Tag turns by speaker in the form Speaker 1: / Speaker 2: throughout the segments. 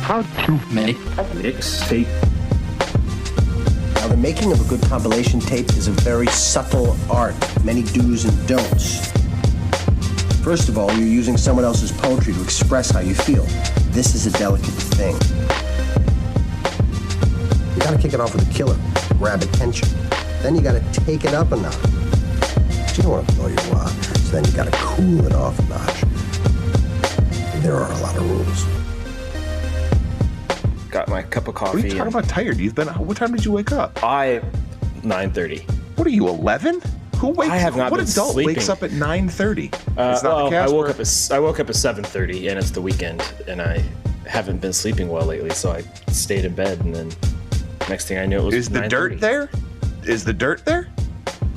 Speaker 1: How to make a mixtape.
Speaker 2: Now, the making of a good compilation tape is a very subtle art, many do's and don'ts. First of all, you're using someone else's poetry to express how you feel. This is a delicate thing. You gotta kick it off with a killer, grab attention. Then you gotta take it up a notch. But you don't want to blow your wad, so then you gotta cool it off a notch. And there are a lot of rules.
Speaker 3: Got my cup of coffee.
Speaker 4: What are you talking about tired? What time did you wake up?
Speaker 3: 9:30.
Speaker 4: What are you, 11? Who wakes
Speaker 3: I have not
Speaker 4: What
Speaker 3: been
Speaker 4: adult
Speaker 3: sleeping.
Speaker 4: wakes up at 9:30? It's not
Speaker 3: Well,
Speaker 4: the
Speaker 3: I
Speaker 4: Casper.
Speaker 3: woke up at 7:30, and it's the weekend, and I haven't been sleeping well lately, so I stayed in bed, and then next thing I knew, it was
Speaker 4: Is the
Speaker 3: 9:30.
Speaker 4: dirt there? Is the dirt there?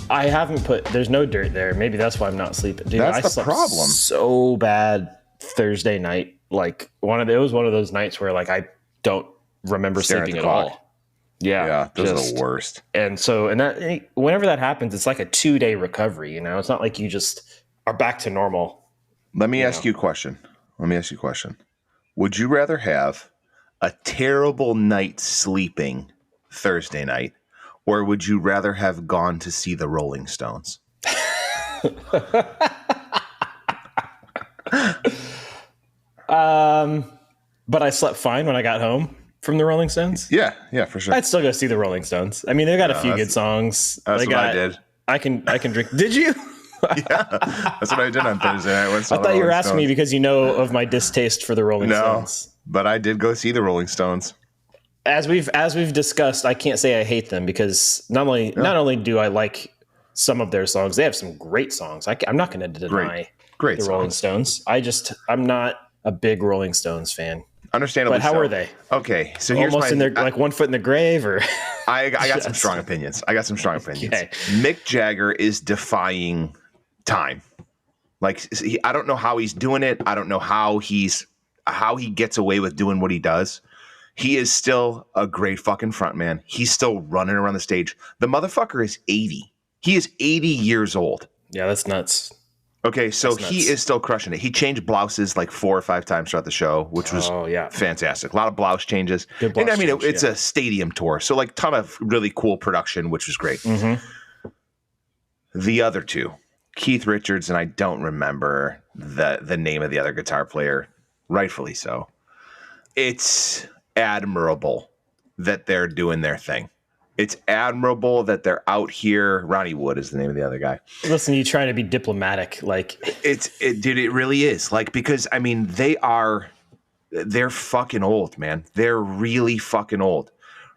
Speaker 3: I haven't there's no dirt there. Maybe that's why I'm not sleeping. Dude,
Speaker 4: That's
Speaker 3: I
Speaker 4: the
Speaker 3: slept
Speaker 4: problem.
Speaker 3: so bad Thursday night. Like it was one of those nights where like I don't remember
Speaker 4: Staring at
Speaker 3: sleeping
Speaker 4: the
Speaker 3: at
Speaker 4: clock.
Speaker 3: all. Yeah,
Speaker 4: those are the worst.
Speaker 3: And that whenever that happens, it's like a 2-day recovery. You know, it's not like you just are back to normal.
Speaker 4: Let me ask you a question. Would you rather have a terrible night sleeping Thursday night, or would you rather have gone to see the Rolling Stones?
Speaker 3: But I slept fine when I got home from the Rolling Stones.
Speaker 4: Yeah, for sure.
Speaker 3: I'd still go see the Rolling Stones. I mean, they got a few good songs.
Speaker 4: That's what I did.
Speaker 3: I can drink. Did you?
Speaker 4: Yeah, that's what I did on Thursday night.
Speaker 3: I thought you were asking me because you know of my distaste for the Rolling Stones.
Speaker 4: But I did go see the Rolling Stones.
Speaker 3: As we've discussed, I can't say I hate them because not only do I like some of their songs, they have some great songs. I'm not going to deny
Speaker 4: great
Speaker 3: the
Speaker 4: songs.
Speaker 3: Rolling Stones. I'm not a big Rolling Stones fan.
Speaker 4: Understandably,
Speaker 3: but how
Speaker 4: so.
Speaker 3: were they?
Speaker 4: Okay, so here's
Speaker 3: almost in their like 1 foot in the grave, or
Speaker 4: I got some strong opinions. Okay. Mick Jagger is defying time. Like I don't know how he's doing it. I don't know how he gets away with doing what he does. He is still a great fucking frontman. He's still running around the stage. The motherfucker is 80. He is 80 years old.
Speaker 3: Yeah, that's nuts.
Speaker 4: Okay, so he is still crushing it. He changed blouses like 4 or 5 times throughout the show, which was fantastic. A lot of blouse changes.
Speaker 3: Good blouse change,
Speaker 4: it's a stadium tour, so like ton of really cool production, which was great.
Speaker 3: Mm-hmm.
Speaker 4: The other two, Keith Richards, and I don't remember the name of the other guitar player, rightfully so. It's admirable that they're doing their thing. It's admirable that they're out here. Ronnie Wood is the name of the other guy.
Speaker 3: Listen, you trying to be diplomatic, like
Speaker 4: dude, it really is. Like, because I mean, they're fucking old, man. They're really fucking old.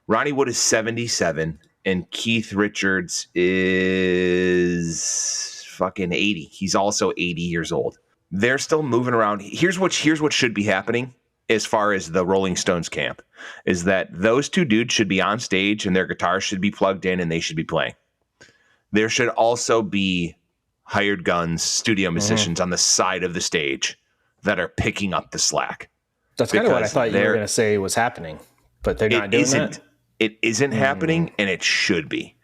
Speaker 4: Ronnie Wood is 77 and Keith Richards is fucking 80. He's also 80 years old. They're still moving around. Here's what should be happening. As far as the Rolling Stones camp, is that those two dudes should be on stage and their guitars should be plugged in and they should be playing. There should also be hired guns, studio musicians on the side of the stage that are picking up the slack.
Speaker 3: That's kind of what I thought you were going to say was happening, but they're not doing that.
Speaker 4: It isn't happening, and it should be.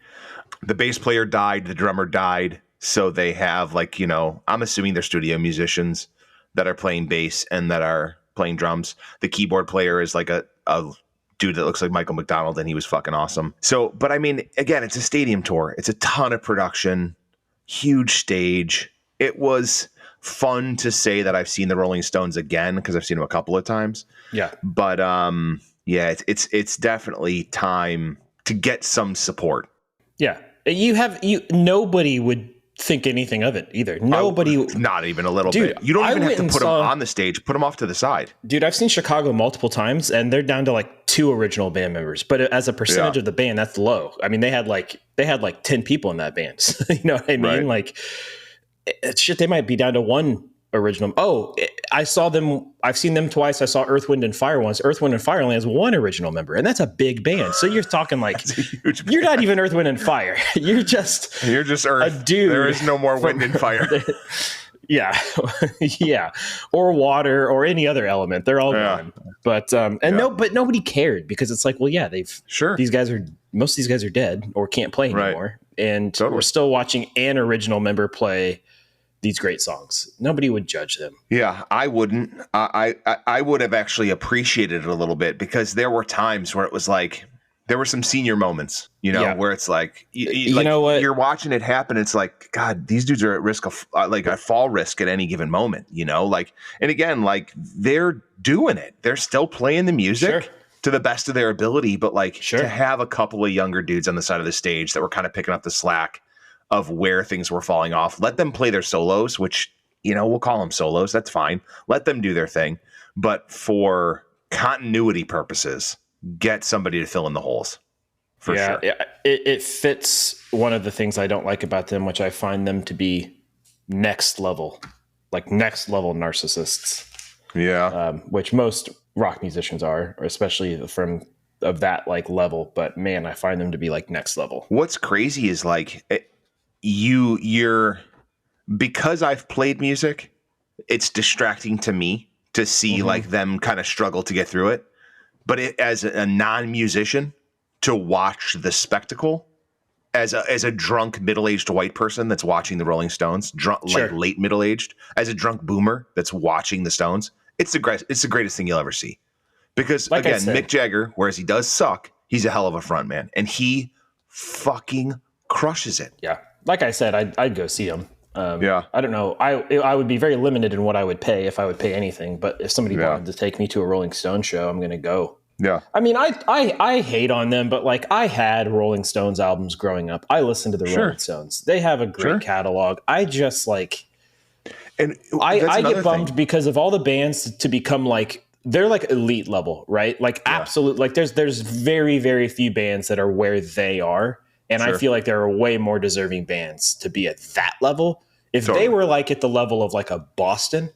Speaker 4: The bass player died, the drummer died, so they have I'm assuming they're studio musicians that are playing bass and that are playing drums. The keyboard player is like a dude that looks like Michael McDonald, and he was fucking awesome. So, but I mean, again, it's a stadium tour. It's a ton of production, huge stage. It was fun to say that I've seen the Rolling Stones again because I've seen them a couple of times.
Speaker 3: Yeah,
Speaker 4: but it's definitely time to get some support.
Speaker 3: Yeah, nobody would think anything of it either. Nobody,
Speaker 4: not even a little bit. You don't even have to put them on the stage. Put them off to the side.
Speaker 3: Dude, I've seen Chicago multiple times, and they're down to like 2 original band members. But as a percentage of the band, that's low. I mean, they had like 10 people in that band. You know what I mean?
Speaker 4: Right.
Speaker 3: Like, shit, they might be down to 1 original. Oh, I've seen them twice. I saw Earth, Wind, and Fire once. Earth, Wind, and Fire only has 1 original member, and that's a big band. So you're talking like you're not even Earth, Wind, and Fire. You're just
Speaker 4: Earth.
Speaker 3: A dude.
Speaker 4: There is no more wind and fire.
Speaker 3: Yeah, yeah, or water or any other element. They're all gone. But but nobody cared because it's like, well, yeah, most of these guys are dead or can't play anymore, and we're still watching an original member play these great songs. Nobody would judge them.
Speaker 4: Yeah, I wouldn't. I would have actually appreciated it a little bit, because there were times where it was like, there were some senior moments, where it's like,
Speaker 3: you know what?
Speaker 4: You're watching it happen. It's like, God, these dudes are at risk of like a fall risk at any given moment, like, and again, like, they're doing it. They're still playing the music to the best of their ability. But like, to have a couple of younger dudes on the side of the stage that were kind of picking up the slack of where things were falling off, let them play their solos, which, we'll call them solos. That's fine. Let them do their thing. But for continuity purposes, get somebody to fill in the holes for sure.
Speaker 3: Yeah, it fits one of the things I don't like about them, which I find them to be next level narcissists.
Speaker 4: Yeah.
Speaker 3: Which most rock musicians are, or especially from of that like level. But man, I find them to be like next level.
Speaker 4: What's crazy is like you're because I've played music, it's distracting to me to see like them kind of struggle to get through it. But as a non-musician, to watch the spectacle as a drunk middle-aged white person that's watching the Rolling Stones, like late middle-aged, as a drunk boomer that's watching the Stones, it's the greatest thing you'll ever see. Because like again, Mick Jagger, whereas he does suck, he's a hell of a front man, and he fucking crushes it.
Speaker 3: Yeah, like I said, I'd go see him. I don't know. I would be very limited in what I would pay if I would pay anything. But if somebody wanted to take me to a Rolling Stones show, I'm going to go.
Speaker 4: Yeah.
Speaker 3: I mean, I hate on them, but like I had Rolling Stones albums growing up. I listened to the Rolling Stones. They have a great catalog. I just like, and I get bummed because of all the bands to become like, they're like elite level, right? Like absolute, like there's very, very few bands that are where they are. And I feel like there are way more deserving bands to be at that level. If they were like at the level of like a Boston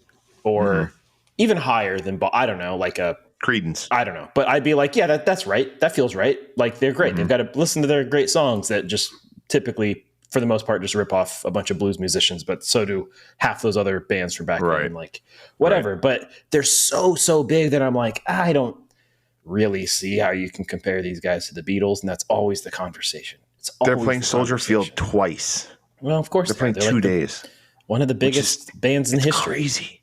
Speaker 3: or even higher than, I don't know, like a
Speaker 4: Creedence.
Speaker 3: I don't know. But I'd be like, yeah, that's right. That feels right. Like they're great. They've got to listen to their great songs that just typically, for the most part, just rip off a bunch of blues musicians. But so do half those other bands from back then. Like whatever. But they're so big that I'm like, I don't really see how you can compare these guys to the Beatles. And that's always the conversation.
Speaker 4: They're playing Soldier Field twice.
Speaker 3: Well, of course
Speaker 4: they're playing 2 days.
Speaker 3: One of the biggest bands in history.
Speaker 4: Crazy.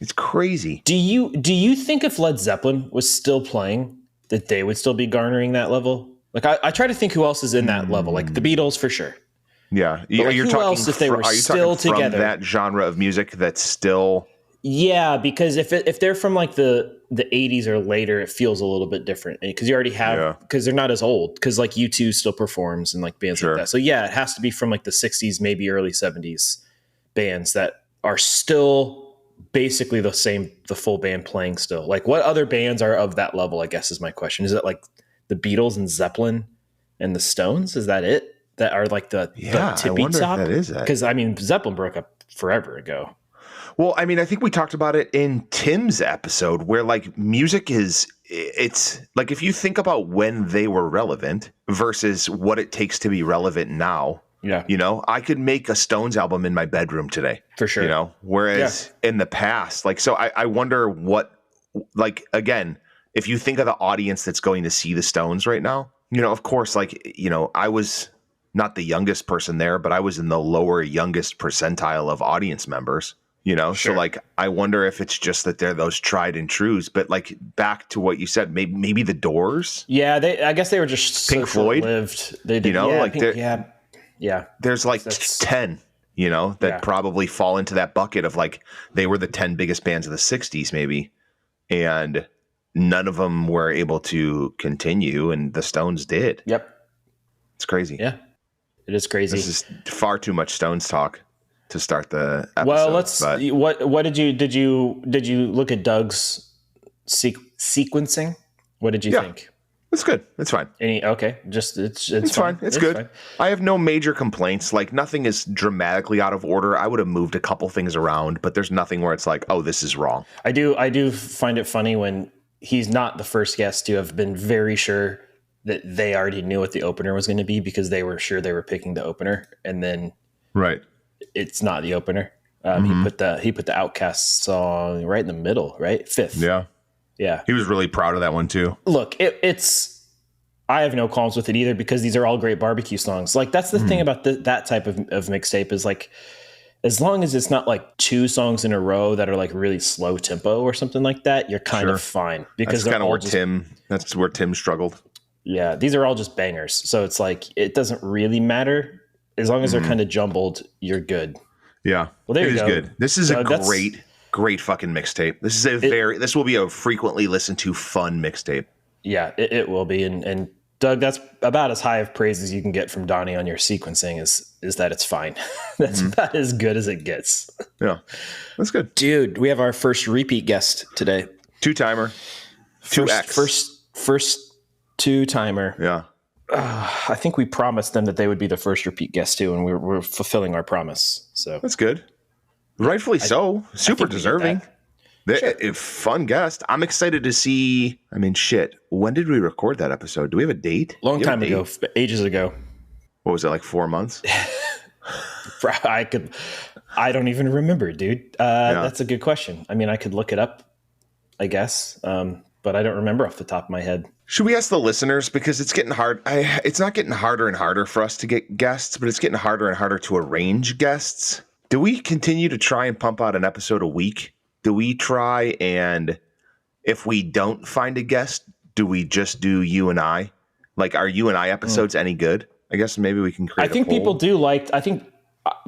Speaker 4: It's crazy.
Speaker 3: Do you think if Led Zeppelin was still playing, that they would still be garnering that level? Like I try to think who else is in that level. Like the Beatles for sure.
Speaker 4: Yeah,
Speaker 3: like who else if they were still together?
Speaker 4: That genre of music that's still.
Speaker 3: Yeah, because if they're from like the 80s or later, it feels a little bit different because you already have because they're not as old. Because like U2 still performs and like bands like that. So yeah, it has to be from like the 60s, maybe early 70s bands that are still basically the full band playing still. Like what other bands are of that level, I guess is my question. Is it like the Beatles and Zeppelin and the Stones? Is that it? That are like the tippy top?
Speaker 4: That is it.
Speaker 3: Because I mean, Zeppelin broke up forever ago.
Speaker 4: Well, I mean, I think we talked about it in Tim's episode where like music it's like if you think about when they were relevant versus what it takes to be relevant now.
Speaker 3: Yeah.
Speaker 4: I could make a Stones album in my bedroom today. For sure. Whereas in the past, like, so I wonder what, like, again, if you think of the audience that's going to see the Stones right now, of course, like, I was not the youngest person there, but I was in the lower youngest percentile of audience members, So like, I wonder if it's just that they're those tried and trues, but like back to what you said, maybe the Doors.
Speaker 3: Yeah. I guess they were just
Speaker 4: Pink Floyd
Speaker 3: lived. They did, Yeah.
Speaker 4: There's like 10, that probably fall into that bucket of like, they were the 10 biggest bands of the 60s maybe. And none of them were able to continue and the Stones did.
Speaker 3: Yep.
Speaker 4: It's crazy.
Speaker 3: Yeah, it is crazy.
Speaker 4: This is far too much Stones talk to start the episode.
Speaker 3: Well, what did you look at Doug's sequencing? What did you think?
Speaker 4: It's good. It's fine.
Speaker 3: It's
Speaker 4: fine. It's good. Fine. I have no major complaints. Like nothing is dramatically out of order. I would have moved a couple things around, but there's nothing where it's like, oh, this is wrong.
Speaker 3: I do find it funny when he's not the first guest to have been very sure that they already knew what the opener was going to be because they were sure they were picking the opener, and then it's not the opener. He put the Outcast song right in the middle, right? Fifth. Yeah.
Speaker 4: He was really proud of that one too.
Speaker 3: Look, I have no qualms with it either because these are all great barbecue songs. Like that's the thing about that type of mixtape is like, as long as it's not like 2 songs in a row that are like really slow tempo or something like that, you're kind of fine. Because
Speaker 4: that's kind of where that's where Tim struggled.
Speaker 3: Yeah, these are all just bangers. So it's like, it doesn't really matter. As long as they're kind of jumbled, you're good.
Speaker 4: Yeah.
Speaker 3: Well, there you go.
Speaker 4: Good. This is a great fucking mixtape. This is this will be a frequently listened to fun mixtape.
Speaker 3: Yeah, it will be. And Doug, that's about as high of praise as you can get from Donnie on your sequencing is that it's fine. That's about as good as it gets.
Speaker 4: Yeah, that's good.
Speaker 3: Dude, we have our first repeat guest today.
Speaker 4: 2-timer. 2X.
Speaker 3: First 2-timer.
Speaker 4: Yeah.
Speaker 3: I think we promised them that they would be the first repeat guest too, and we're fulfilling our promise. So
Speaker 4: that's good. Rightfully so. Super deserving. Fun guest. I'm excited to see. I mean, shit. When did we record that episode? Do we have a date?
Speaker 3: Long time ago, ages ago.
Speaker 4: What was it, like 4 months?
Speaker 3: I don't even remember, dude. That's a good question. I mean, I could look it up, I guess, but I don't remember off the top of my head.
Speaker 4: Should we ask the listeners? Because it's getting hard. It's not getting harder and harder for us to get guests, but it's getting harder and harder to arrange guests. Do we continue to try and pump out an episode a week? Do we try, and if we don't find a guest, do we just do you and I? Like, are you and I episodes any good? I guess maybe we can create.
Speaker 3: I think people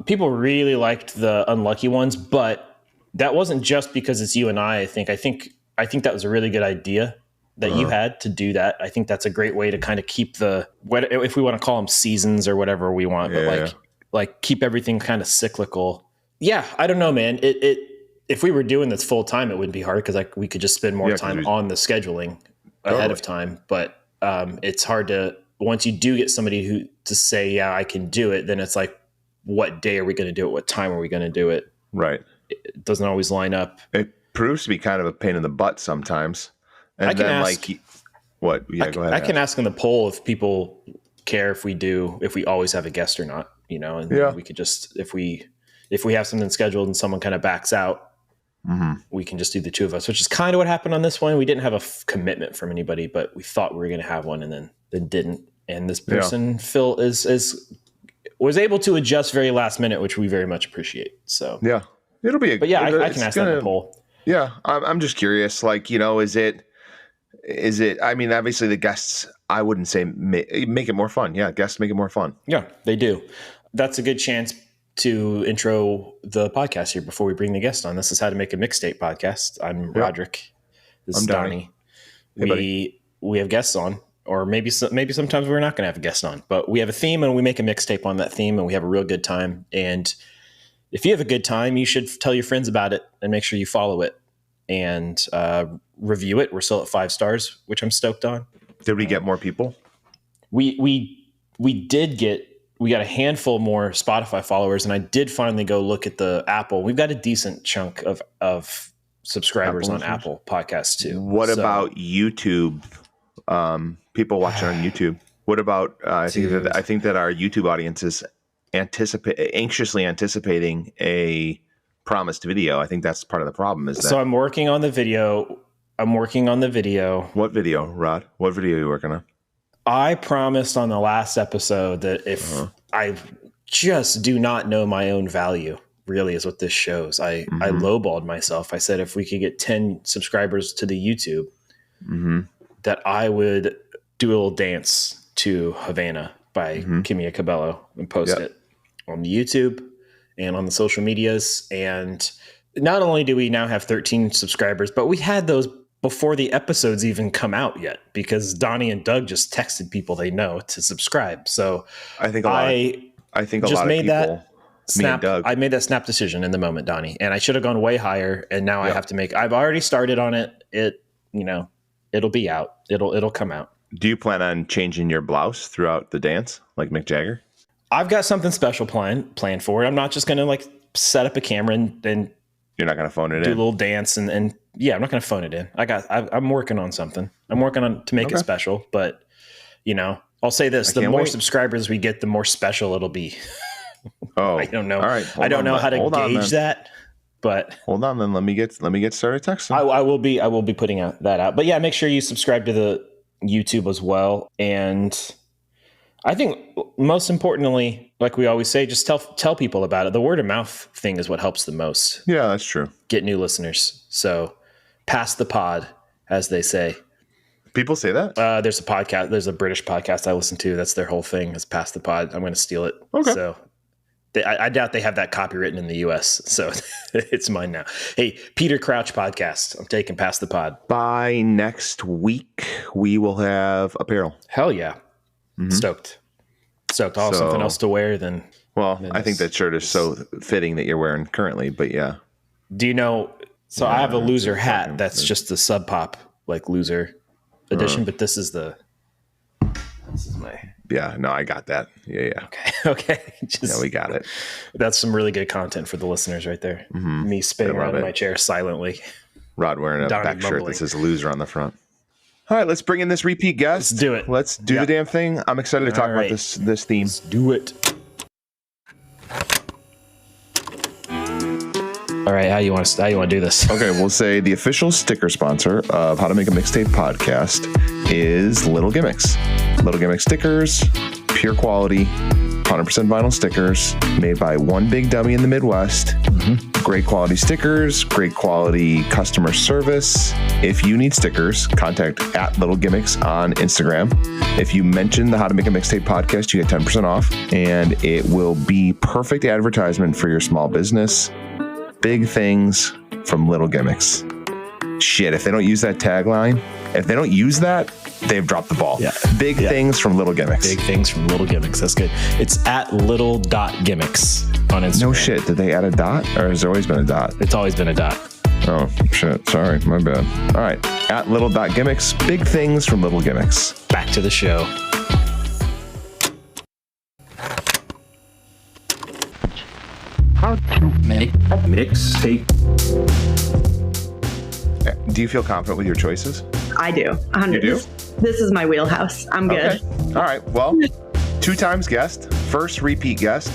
Speaker 3: people really liked the unlucky ones, but that wasn't just because it's you and I think that was a really good idea that you had to do that. I think that's a great way to kind of keep if we want to call them seasons or whatever we want, but like keep everything kind of cyclical. Yeah, I don't know, man. If we were doing this full time, it wouldn't be hard because like we could just spend more time on the scheduling ahead of time. But it's hard to, once you do get somebody to say, yeah, I can do it, then it's like, what day are we going to do it? What time are we going to do it?
Speaker 4: Right.
Speaker 3: It doesn't always line up.
Speaker 4: It proves to be kind of a pain in the butt sometimes. And
Speaker 3: I can
Speaker 4: then
Speaker 3: ask,
Speaker 4: what? Yeah, go ahead.
Speaker 3: I can ask in the poll if people care if we always have a guest or not, and we could just, if we have something scheduled and someone kind of backs out, we can just do the 2 of us, which is kind of what happened on this one. We didn't have a commitment from anybody, but we thought we were going to have one and then didn't. And this person, Phil, was able to adjust very last minute, which we very much appreciate. So
Speaker 4: yeah, it'll be.
Speaker 3: But yeah, I can ask that in the poll.
Speaker 4: Yeah, I'm just curious. Like, is it? I mean, obviously the guests. I wouldn't say make it more fun. Yeah, guests make it more fun.
Speaker 3: Yeah, they do. That's a good chance to intro the podcast here before we bring the guest on. This is How to Make a Mixtape podcast. I'm Roderick. This is Donnie.
Speaker 4: Hey,
Speaker 3: we have guests on, or maybe sometimes we're not going to have a guest on, but we have a theme and we make a mixtape on that theme and we have a real good time. And if you have a good time, you should tell your friends about it and make sure you follow it and review it. We're still at 5 stars, which I'm stoked on.
Speaker 4: Did we get more people?
Speaker 3: We got a handful more Spotify followers, and I did finally go look at the Apple. We've got a decent chunk of subscribers on Apple Podcasts too.
Speaker 4: What about YouTube? People watching on YouTube. What about? I think that our YouTube audience is anxiously anticipating a promised video. I think that's part of the problem. So
Speaker 3: I'm working on the video. What
Speaker 4: video, Rod? What video are you working on?
Speaker 3: I promised on the last episode that if I just do not know my own value, really is what this shows. I lowballed myself. I said if we could get 10 subscribers to the YouTube, that I would do a little dance to Havana by Kimia Cabello and post it on the YouTube and on the social medias. And not only do we now have 13 subscribers, but we had those before the episodes even come out yet, because Donnie and Doug just texted people they know to subscribe. So
Speaker 4: I think a lot of people,
Speaker 3: I made that snap decision in the moment, Donnie, and I should have gone way higher. And now I have to I've already started on it. It'll be out. It'll come out.
Speaker 4: Do you plan on changing your blouse throughout the dance like Mick Jagger?
Speaker 3: I've got something special planned for it. I'm not just going to set up a camera and
Speaker 4: you're not going to phone it in.
Speaker 3: Do a little dance and yeah, I'm not going to phone it in. I'm working on something. I'm working on to make it special, but I'll say this: the more subscribers we get, the more special it'll be.
Speaker 4: Oh,
Speaker 3: I don't know.
Speaker 4: All right,
Speaker 3: I don't know how to gauge that, but
Speaker 4: hold on. Then let me get started texting.
Speaker 3: I will be putting that out. But yeah, make sure you subscribe to the YouTube as well. And I think most importantly, like we always say, just tell people about it. The word of mouth thing is what helps the most.
Speaker 4: Yeah, that's true.
Speaker 3: Get new listeners. So pass the pod, as they say.
Speaker 4: People say that?
Speaker 3: There's a podcast. There's a British podcast I listen to. That's their whole thing is pass the pod. I'm going to steal it.
Speaker 4: Okay.
Speaker 3: So I doubt they have that copywritten in the US. So it's mine now. Hey, Peter Crouch podcast. I'm taking pass the pod.
Speaker 4: By next week, we will have apparel.
Speaker 3: Hell yeah. Mm-hmm. Stoked. I'll have something else to wear then.
Speaker 4: Well, I think that shirt is so fitting that you're wearing currently, but yeah.
Speaker 3: Do you know? So I have a loser hat that's just the Sub Pop like loser edition, but this is my.
Speaker 4: Yeah, no, I got that. Yeah.
Speaker 3: Okay.
Speaker 4: We got it.
Speaker 3: That's some really good content for the listeners right there. Mm-hmm. Me spinning around in my chair silently.
Speaker 4: Rod wearing a back shirt that says loser on the front. All right, let's bring in this repeat guest.
Speaker 3: Let's do it.
Speaker 4: Let's do the damn thing. I'm excited to talk about this theme.
Speaker 3: Let's do it. All right, how you want to do this?
Speaker 4: Okay, we'll say the official sticker sponsor of How to Make a Mixtape podcast is Little Gimmicks. Little Gimmick stickers, pure quality, 100% vinyl stickers made by one big dummy in the Midwest. Mm-hmm. Great quality stickers, great quality customer service. If you need stickers, contact at Little Gimmicks on Instagram. If you mention the How to Make a Mixtape podcast, you get 10% off, and it will be perfect advertisement for your small business. Big things from Little Gimmicks. Shit, if they don't use that tagline, if they don't use that, they've dropped the ball. Yeah. Big things from Little Gimmicks.
Speaker 3: Big things from Little Gimmicks. That's good. It's at little.gimmicks on Instagram.
Speaker 4: No shit. Did they add a dot, or has there always been a dot?
Speaker 3: It's always been a dot.
Speaker 4: Oh, shit. Sorry. My bad. All right. At little.gimmicks. Big things from Little Gimmicks.
Speaker 3: Back to the show.
Speaker 1: How to make a mixtape.
Speaker 4: Do you feel confident with your choices?
Speaker 5: I do. 100.
Speaker 4: You do?
Speaker 5: This is my wheelhouse. I'm good.
Speaker 4: Okay. All right. Well, 2 times guest, first repeat guest.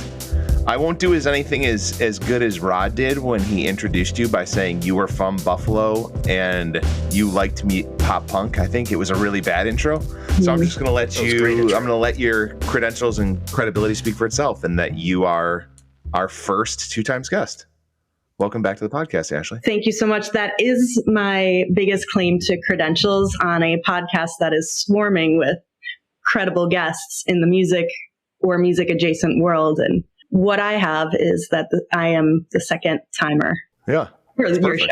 Speaker 4: I won't do anything as good as Rod did when he introduced you by saying you were from Buffalo and you liked pop punk. I think it was a really bad intro. So I'm just going to let I'm going to let your credentials and credibility speak for itself, and that you are our first 2 times guest. Welcome back to the podcast, Ashley.
Speaker 5: Thank you so much. That is my biggest claim to credentials on a podcast that is swarming with credible guests in the music or music adjacent world. And what I have is that I am the second timer.
Speaker 4: Yeah.
Speaker 5: For your show.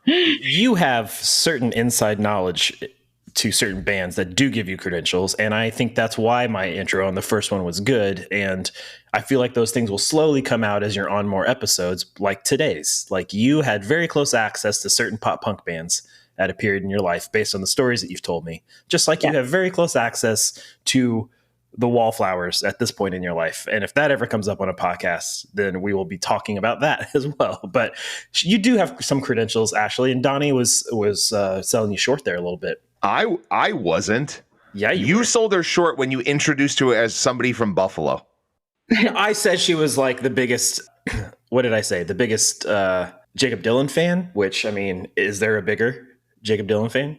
Speaker 3: You have certain inside knowledge to certain bands that do give you credentials. And I think that's why my intro on the first one was good. And I feel like those things will slowly come out as you're on more episodes like today's. Like you had very close access to certain pop punk bands at a period in your life based on the stories that you've told me. Just like you have very close access to the Wallflowers at this point in your life. And if that ever comes up on a podcast, then we will be talking about that as well. But you do have some credentials, Ashley, and Donnie was selling you short there a little bit.
Speaker 4: I wasn't.
Speaker 3: Yeah,
Speaker 4: you sold her short when you introduced her as somebody from Buffalo.
Speaker 3: I said she was like the biggest. What did I say? The biggest Jacob Dylan fan. Which, I mean, is there a bigger Jacob Dylan fan?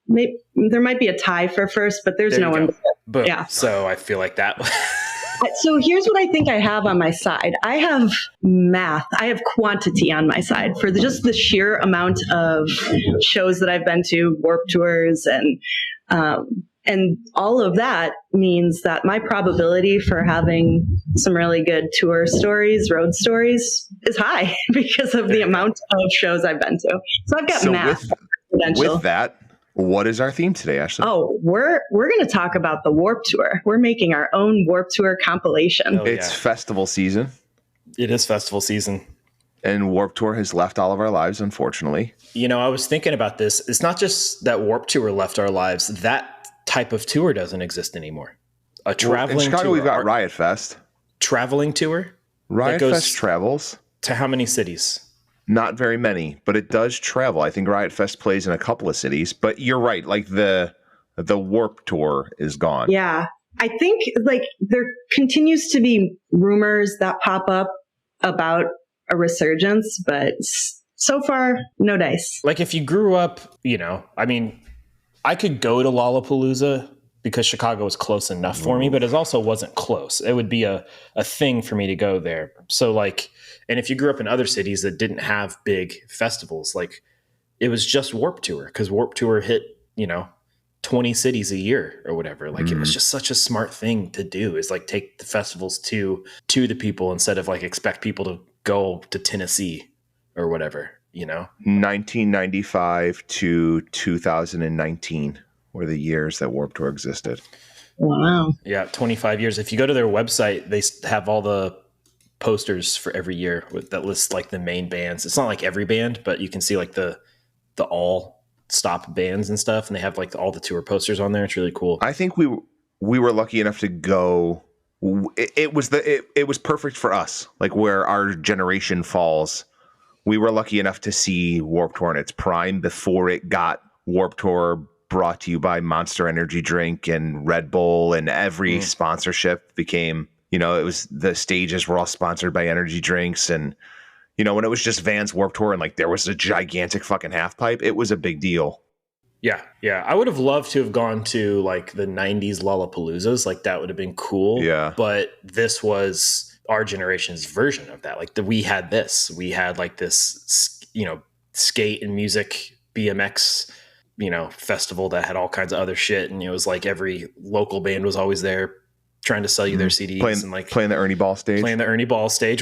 Speaker 5: Maybe, there might be a tie for first, but there's no one.
Speaker 3: Boom. Yeah. So I feel like that.
Speaker 5: So here's what I think I have on my side. I have math. I have quantity on my side for just the sheer amount of shows that I've been to, Warped Tours, and all of that means that my probability for having some really good tour stories, road stories, is high because of the amount of shows I've been to. So I've got math credential.
Speaker 4: With that, what is our theme today, Ashley?
Speaker 5: Oh, we're going to talk about the Warped Tour. We're making our own Warped Tour compilation.
Speaker 4: It's festival season.
Speaker 3: It is festival season.
Speaker 4: And Warped Tour has left all of our lives, unfortunately.
Speaker 3: You know, I was thinking about this. It's not just that Warped Tour left our lives. That type of tour doesn't exist anymore. A traveling tour.
Speaker 4: In Chicago, we've got Riot Fest.
Speaker 3: Traveling tour?
Speaker 4: Riot Fest travels.
Speaker 3: To how many cities?
Speaker 4: Not very many, but it does travel. I think Riot Fest plays in a couple of cities, but you're right. Like the Warped Tour is gone.
Speaker 5: Yeah. I think like there continues to be rumors that pop up about a resurgence, but so far, no dice.
Speaker 3: Like if you grew up, you know, I mean, I could go to Lollapalooza because Chicago was close enough for me, but it also wasn't close. It would be a thing for me to go there. So like, and if you grew up in other cities that didn't have big festivals, like it was just Warped Tour, because Warped Tour hit, 20 cities a year or whatever. Like it was just such a smart thing to do, is like take the festivals to the people instead of like expect people to go to Tennessee or whatever,
Speaker 4: 1995 to 2019 were the years that Warped Tour existed.
Speaker 5: Wow.
Speaker 3: Yeah, 25 years. If you go to their website, they have all the posters for every year that lists like the main bands. It's not like every band, but you can see like the all stop bands and stuff, and they have like all the tour posters on there. It's really cool.
Speaker 4: I think we were lucky enough to go. It was perfect for us, like where our generation falls. We were lucky enough to see Warped Tour in its prime before it got Warped Tour brought to you by Monster Energy Drink and Red Bull, and every sponsorship became, it was, the stages were all sponsored by energy drinks. And, when it was just Vans Warped Tour and like there was a gigantic fucking half pipe, it was a big deal.
Speaker 3: Yeah. Yeah. I would have loved to have gone to like the 90s Lollapaloozas. Like that would have been cool.
Speaker 4: Yeah.
Speaker 3: But this was our generation's version of that. Like we had like this, skate and music BMX, festival that had all kinds of other shit. And it was like every local band was always there trying to sell you their CDs and like
Speaker 4: playing the Ernie Ball stage,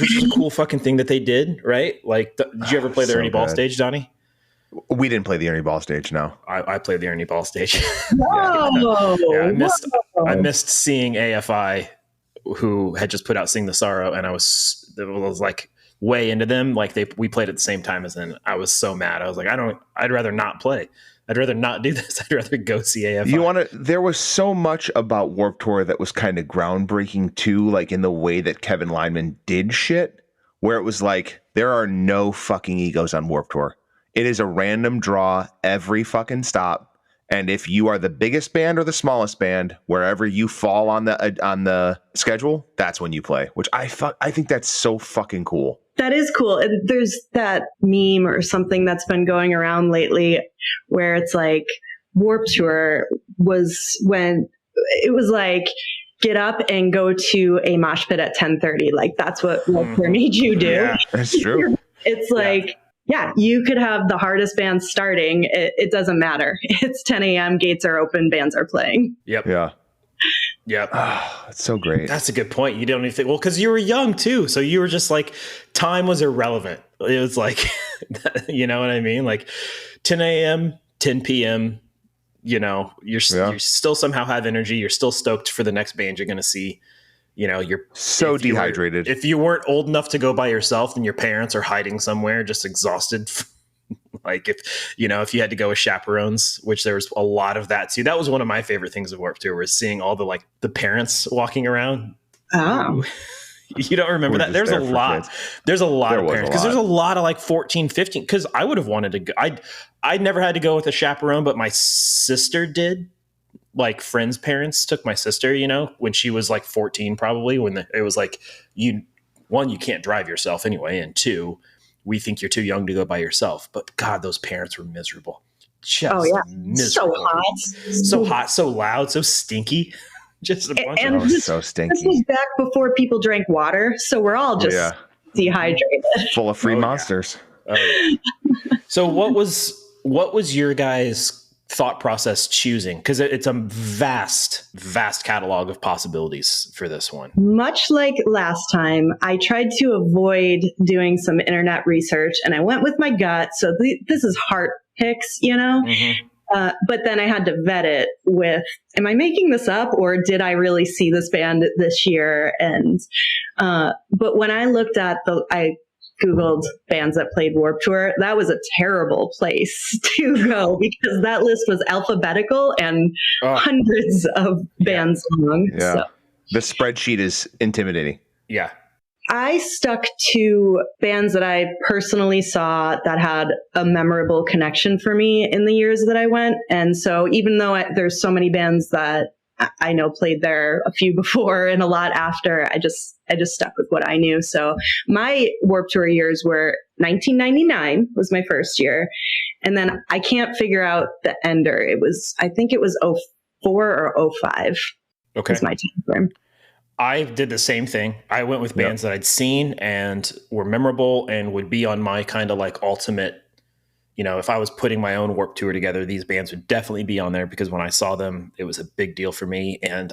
Speaker 3: which was a cool fucking thing that they did. Right. Like, did you ever play the Ernie Ball stage, Donnie?
Speaker 4: We didn't play the Ernie Ball stage. No,
Speaker 3: I played the Ernie Ball stage.
Speaker 5: Whoa.
Speaker 3: Yeah, I missed seeing AFI, who had just put out Sing the Sorrow, and I was like way into them. Like we played at the same time as them. I was so mad. I was like, I'd rather not play. I'd rather not do this. I'd rather go see AFI.
Speaker 4: There was so much about Warped Tour that was kind of groundbreaking too, like in the way that Kevin Lyman did shit, where it was like, there are no fucking egos on Warped Tour. It is a random draw every fucking stop. And if you are the biggest band or the smallest band, wherever you fall on the schedule, that's when you play, which I think that's so fucking cool.
Speaker 5: That is cool. And there's that meme or something that's been going around lately where it's like Warped Tour was when it was like, get up and go to a mosh pit at 10:30. Like that's what Warped Tour made you do.
Speaker 4: Yeah, that's true.
Speaker 5: It's like, yeah, you could have the hardest band starting. It doesn't matter. It's 10 a.m. Gates are open. Bands are playing.
Speaker 3: Yep.
Speaker 4: Yeah.
Speaker 3: Yep.
Speaker 4: Oh, that's so great.
Speaker 3: That's a good point. You don't even think, well, because you were young too. So you were just like, time was irrelevant. It was like, you know what I mean? Like 10 a.m., 10 p.m., you're still somehow have energy. You're still stoked for the next band you're going to see. You're
Speaker 4: so dehydrated.
Speaker 3: If you weren't old enough to go by yourself, then your parents are hiding somewhere, just exhausted. Like if you had to go with chaperones, which there was a lot of that too. That was one of my favorite things of Warped Tour, was seeing all the parents walking around.
Speaker 5: Oh,
Speaker 3: you don't remember that? There's a lot.
Speaker 4: Kids.
Speaker 3: There's a lot of parents, because there's a lot of like 14, 15. Because I would have wanted to go. I never had to go with a chaperone, but my sister did. Like friends' parents took my sister, when she was like 14, probably, when it was like, you can't drive yourself anyway. And two, we think you're too young to go by yourself. But God, those parents were miserable. Just miserable. So hot, so loud, so stinky. Just a bunch of
Speaker 4: so stinky.
Speaker 5: This was back before people drank water. So we're all just dehydrated.
Speaker 4: Full of free monsters.
Speaker 3: Yeah. So what was your guys' thought process choosing? Because it's a vast catalog of possibilities for this one.
Speaker 5: Much like last time, I tried to avoid doing some internet research, and I went with my gut. So this is heart picks,
Speaker 3: Mm-hmm.
Speaker 5: But then I had to vet it with, am I making this up, or did I really see this band this year? And but when I looked at I Googled bands that played Warped Tour, that was a terrible place to go, because that list was alphabetical and hundreds of bands long.
Speaker 4: Yeah.
Speaker 5: So
Speaker 4: The spreadsheet is intimidating.
Speaker 3: Yeah.
Speaker 5: I stuck to bands that I personally saw that had a memorable connection for me in the years that I went. And so even though there's so many bands that I know played there, a few before and a lot after, I just stuck with what I knew. So my Warped Tour years were 1999 was my first year. And then I can't figure out the ender. I think it was or 05
Speaker 3: Okay.
Speaker 5: is my time frame.
Speaker 3: I did the same thing. I went with bands that I'd seen and were memorable and would be on my kind of like ultimate, if I was putting my own Warped Tour together, these bands would definitely be on there because when I saw them, it was a big deal for me. And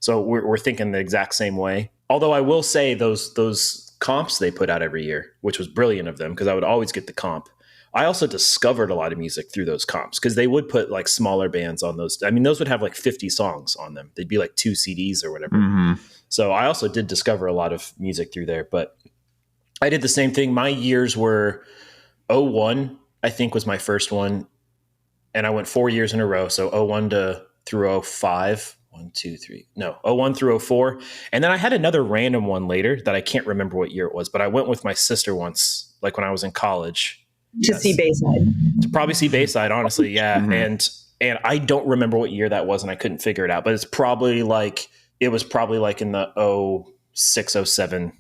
Speaker 3: so we're thinking the exact same way. Although I will say those comps they put out every year, which was brilliant of them because I would always get the comp. I also discovered a lot of music through those comps because they would put like smaller bands on those. I mean, those would have like 50 songs on them. They'd be like 2 CDs or whatever. Mm-hmm. So I also did discover a lot of music through there, but I did the same thing. My years were 01, I think was my first one. And I went 4 years in a row. So 01 through 05, 1, 2, 3, no, 01 through 04. And then I had another random one later that I can't remember what year it was, but I went with my sister once, like when I was in college.
Speaker 5: To see Bayside.
Speaker 3: To probably see Bayside, honestly, yeah. Mm-hmm. And I don't remember what year that was, and I couldn't figure it out. But it was probably like in the 06, 07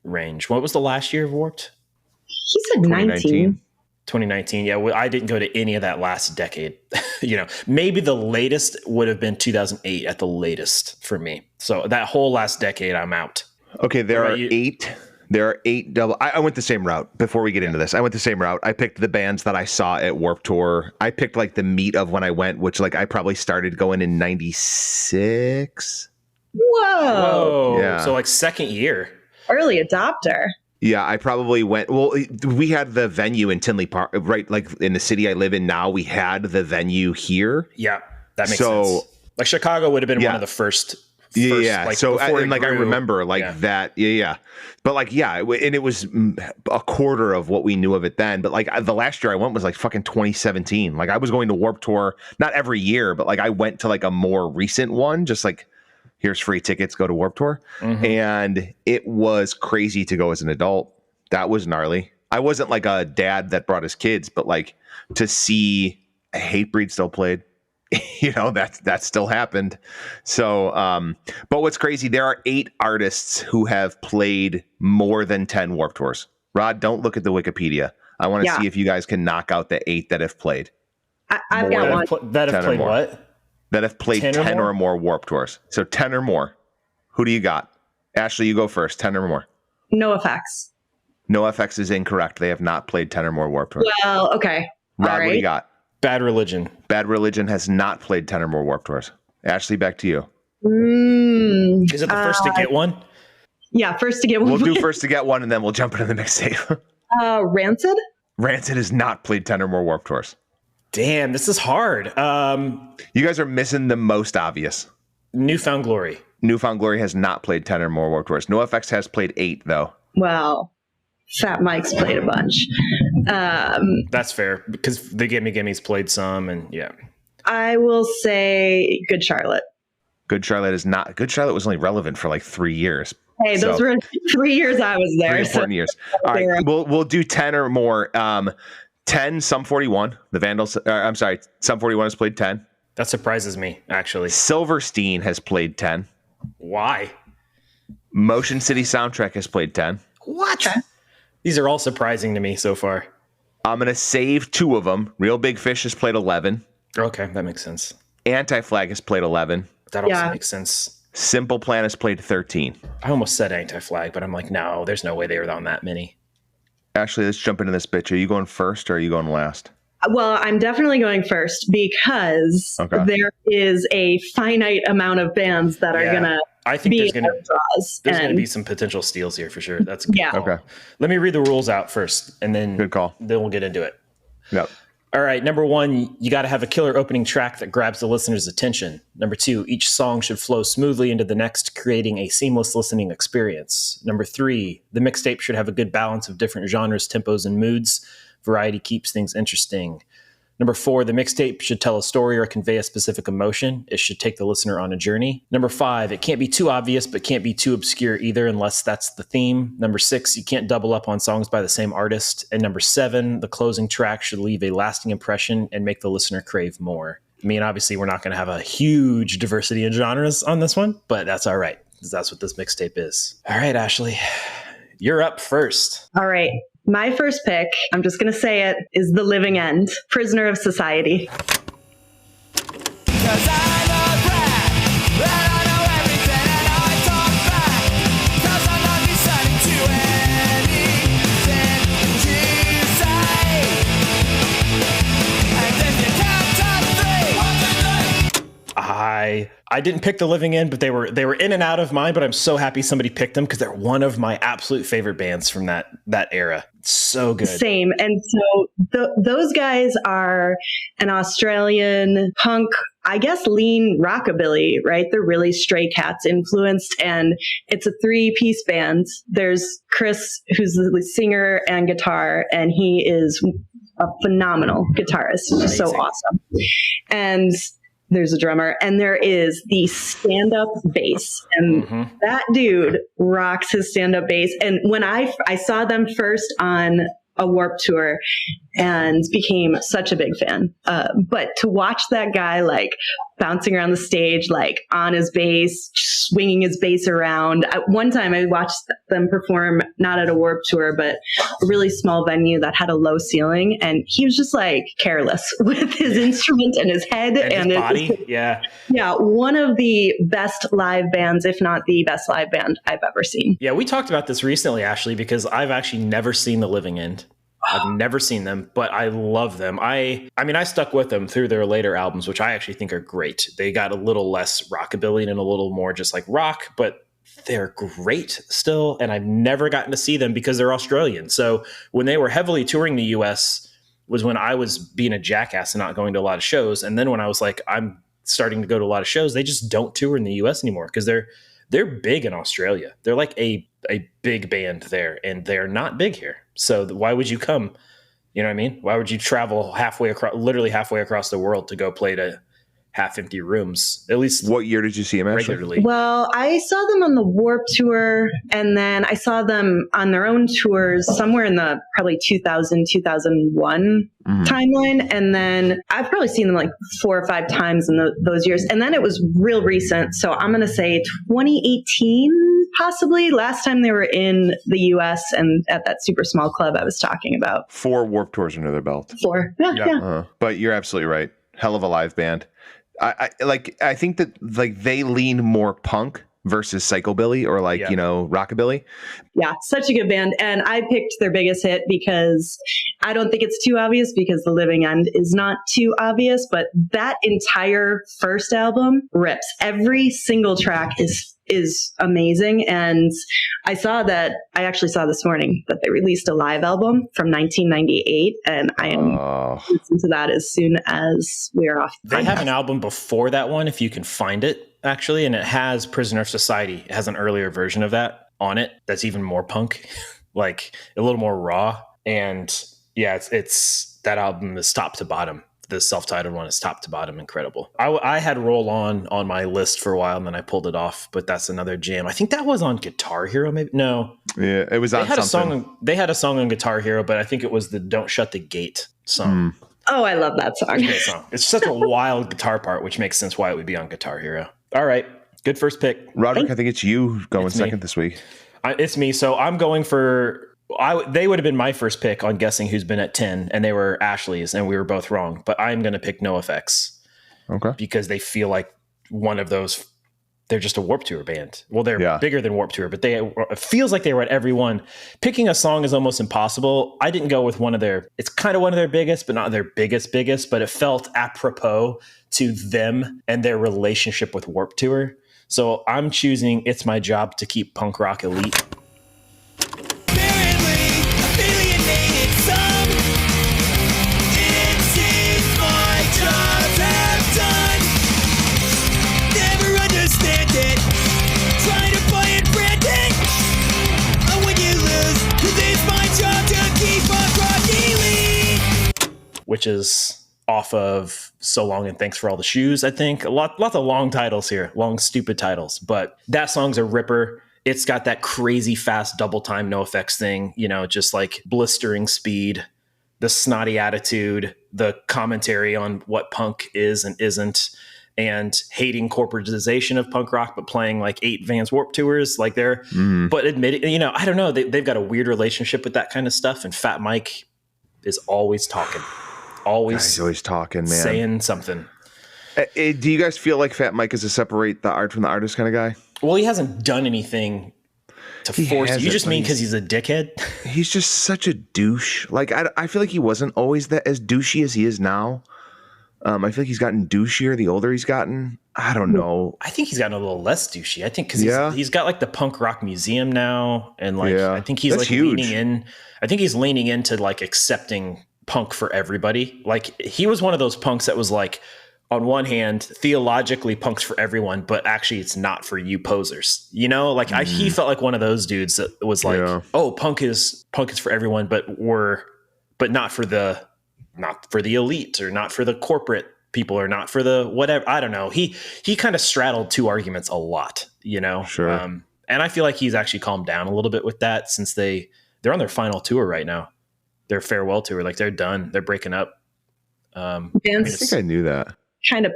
Speaker 3: range. What was the last year of Warped?
Speaker 5: He said 2019.
Speaker 3: 2019. Yeah, I didn't go to any of that last decade. Maybe the latest would have been 2008 at the latest for me. So that whole last decade, I'm out.
Speaker 4: Okay, there are 8. There are 8 double. I went the same route before we get into this. I went the same route. I picked the bands that I saw at Warped Tour. I picked like the meat of when I went, which like I probably started going in 96.
Speaker 5: Whoa.
Speaker 3: Yeah. So like second year.
Speaker 5: Early adopter.
Speaker 4: Yeah, I probably went. Well, we had the venue in Tinley Park, right? Like in the city I live in now, we had the venue here.
Speaker 3: Yeah, that makes sense. Like Chicago would have been one of the first.
Speaker 4: Yeah.
Speaker 3: Like,
Speaker 4: so I
Speaker 3: grew,
Speaker 4: remember that. Yeah. But like, and it was a quarter of what we knew of it then. But like the last year I went was like fucking 2017. Like I was going to Warped Tour, not every year, but like I went to like a more recent one, just like here's free tickets, go to Warped Tour. Mm-hmm. And it was crazy to go as an adult. That was gnarly. I wasn't like a dad that brought his kids, but like to see Hatebreed still played. That still happened. So, but what's crazy, there are 8 artists who have played more than 10 Warped Tours. Rod, don't look at the Wikipedia. I want to see if you guys can knock out the 8 that have played.
Speaker 5: I've got one.
Speaker 3: That have played what?
Speaker 4: That have played 10 or more Warped Tours. So 10 or more. Who do you got? Ashley, you go first. 10 or more.
Speaker 5: NoFX.
Speaker 4: NoFX is incorrect. They have not played 10 or more Warped Tours.
Speaker 5: Well, okay.
Speaker 4: Rod, what do you got?
Speaker 3: Bad Religion.
Speaker 4: Bad Religion has not played 10 or more Warped Tours. Ashley, back to you.
Speaker 3: Is it the first to get one?
Speaker 5: Yeah, first to get one.
Speaker 4: We'll do first to get one, and then we'll jump into the mixtape.
Speaker 5: Rancid?
Speaker 4: Rancid has not played 10 or more Warped Tours.
Speaker 3: Damn, this is hard.
Speaker 4: You guys are missing the most obvious.
Speaker 3: Newfound Glory.
Speaker 4: Newfound Glory has not played 10 or more Warped Tours. NoFX has played 8, though.
Speaker 5: Well, Fat Mike's played a bunch.
Speaker 3: That's fair because the Gimmy's played some, and yeah.
Speaker 5: I will say Good Charlotte.
Speaker 4: Good Charlotte is not. Good Charlotte was only relevant for like 3 years.
Speaker 5: Hey, those were 3 years I was there.
Speaker 4: 3 important years. All right, we'll do 10 or more. 10, Sum 41. The Vandals. I'm sorry, Sum 41 has played 10.
Speaker 3: That surprises me, actually.
Speaker 4: Silverstein has played 10.
Speaker 3: Why?
Speaker 4: Motion City Soundtrack has played 10.
Speaker 3: What? These are all surprising to me so far.
Speaker 4: I'm going to save 2 of them. Real Big Fish has played 11.
Speaker 3: Okay, that makes sense.
Speaker 4: Anti-Flag has played 11.
Speaker 3: That also makes sense.
Speaker 4: Simple Plan has played 13.
Speaker 3: I almost said Anti-Flag, but I'm like, no, there's no way they were on that many.
Speaker 4: Ashley, let's jump into this bitch. Are you going first or are you going last?
Speaker 5: Well, I'm definitely going first because there is a finite amount of bands that are going to
Speaker 3: I think there's going to be some potential steals here for sure. That's good.
Speaker 5: Yeah.
Speaker 4: Okay.
Speaker 3: Let me read the rules out first, and then
Speaker 4: good call.
Speaker 3: Then we'll get into it.
Speaker 4: Yep.
Speaker 3: All right. Number 1, you got to have a killer opening track that grabs the listener's attention. Number 2, each song should flow smoothly into the next, creating a seamless listening experience. Number 3, the mixtape should have a good balance of different genres, tempos, and moods. Variety keeps things interesting. Number 4, the mixtape should tell a story or convey a specific emotion. It should take the listener on a journey. Number 5, it can't be too obvious, but can't be too obscure either, unless that's the theme. Number 6, you can't double up on songs by the same artist. And number 7, the closing track should leave a lasting impression and make the listener crave more. I mean, obviously, we're not going to have a huge diversity in genres on this one, but that's all right, because that's what this mixtape is. All right, Ashley, you're up first.
Speaker 5: All right. My first pick, I'm just going to say it, is The Living End, Prisoner of Society.
Speaker 6: Cause
Speaker 3: I didn't pick the Living End, but they were in and out of mine, but I'm so happy somebody picked them because they're one of my absolute favorite bands from that era. So good.
Speaker 5: Same. And so those guys are an Australian punk, I guess, lean rockabilly, right? They're really Stray Cats influenced, and it's a 3-piece band. There's Chris, who's the singer and guitar, and he is a phenomenal guitarist. Just so awesome. And there's a drummer, and there is the stand-up bass, and that dude rocks his stand-up bass. And when I saw them first on a Warped Tour and became such a big fan. But to watch that guy like bouncing around the stage, like on his bass, swinging his bass around. One time I watched them perform, not at a Warped Tour, but a really small venue that had a low ceiling. And he was just like careless with his instrument and his head
Speaker 3: and his body. Yeah.
Speaker 5: One of the best live bands, if not the best live band I've ever seen.
Speaker 3: Yeah. We talked about this recently, Ashley, because I've actually never seen the Living End. I've never seen them, but I love them. I mean, I stuck with them through their later albums, which I actually think are great. They got a little less rockabilly and a little more just like rock, but they're great still. And I've never gotten to see them because they're Australian. So when they were heavily touring the US was when I was being a jackass and not going to a lot of shows. And then when I was like, I'm starting to go to a lot of shows, they just don't tour in the US anymore because they're big in Australia. They're like a big band there, and they're not big here. So why would you come? You know what I mean? Why would you travel literally halfway across the world to go play to half empty rooms? At least.
Speaker 4: What year did you see them
Speaker 3: regularly?
Speaker 5: Well, I saw them on the Warped Tour, and then I saw them on their own tours somewhere in the probably 2000, 2001 timeline. And then I've probably seen them like 4 or 5 times in those years. And then it was real recent. So I'm going to say 2018, possibly. Last time they were in the US and at that super small club I was talking about.
Speaker 4: 4 Warped Tours under their belt.
Speaker 5: 4. Yeah.
Speaker 4: But you're absolutely right. Hell of a live band. I think that like they lean more punk versus psychobilly or rockabilly.
Speaker 5: Yeah, such a good band. And I picked their biggest hit because I don't think it's too obvious, because The Living End is not too obvious, but that entire first album rips. Every single track is amazing. And I actually saw this morning that they released a live album from 1998, and I am listening to that as soon as we're off.
Speaker 3: They have an album before that one, if you can find it, actually, and it has Prisoner of Society. It has an earlier version of that on it that's even more punk, like a little more raw. And yeah, it's that album is top to bottom. The self-titled one is top to bottom incredible. I had Roll On my list for a while, and then I pulled it off, but that's another jam. I think that was on Guitar Hero, maybe? No.
Speaker 4: Yeah, it was on something.
Speaker 3: They had a song on Guitar Hero, but I think it was the Don't Shut the Gate song.
Speaker 5: Oh, I love that song.
Speaker 3: It's a great song. It's such a wild guitar part, which makes sense why it would be on Guitar Hero. All right. Good first pick.
Speaker 4: Roderick, I think it's you going second this week.
Speaker 3: It's me. So I'm going for... they would have been my first pick on guessing who's been at 10, and they were Ashley's, and we were both wrong. But I'm going to pick NoFX.
Speaker 4: Okay.
Speaker 3: Because they feel like one of those... They're just a Warped Tour band. Well, they're bigger than Warped Tour, but it feels like they were at every one. Picking a song is almost impossible. I didn't go with it's kind of one of their biggest, but not their biggest, but it felt apropos to them and their relationship with Warped Tour. So I'm choosing It's My Job to Keep Punk Rock Elite. Which is off of So Long and Thanks for All the Shoes, I think. Lots of long titles here, long, stupid titles. But that song's a ripper. It's got that crazy fast double time NoFX thing, just like blistering speed, the snotty attitude, the commentary on what punk is and isn't, and hating corporatization of punk rock, but playing like 8 Vans Warped Tours. Like but admit it, I don't know. They've got a weird relationship with that kind of stuff. And Fat Mike is always talking.
Speaker 4: He's always talking, man.
Speaker 3: Saying something.
Speaker 4: Do you guys feel like Fat Mike is a separate the art from the artist kind of guy?
Speaker 3: Well, he hasn't done anything to force it. You just mean because he's a dickhead?
Speaker 4: He's just such a douche. Like, I feel like he wasn't always as douchey as he is now. I feel like he's gotten douchier the older he's gotten. I don't know.
Speaker 3: I think he's gotten a little less douchey. I think because
Speaker 4: Yeah.
Speaker 3: he's got like the punk rock museum now, and like
Speaker 4: Yeah.
Speaker 3: I think he's
Speaker 4: That's
Speaker 3: like
Speaker 4: huge.
Speaker 3: leaning in. I think he's leaning into like accepting punk for everybody. Like he was one of those punks that was like, on one hand, theologically punk's for everyone, but actually it's not for you posers. You know, like he felt like one of those dudes that was like, oh, punk is for everyone, but not for the elite, or not for the corporate people, or not for the whatever. I don't know. He kind of straddled two arguments a lot, you know?
Speaker 4: Sure.
Speaker 3: And I feel like he's actually calmed down a little bit with that, since they're on their final tour right now. Their farewell tour. Like they're done. They're breaking up.
Speaker 4: I think I knew that.
Speaker 5: Kind of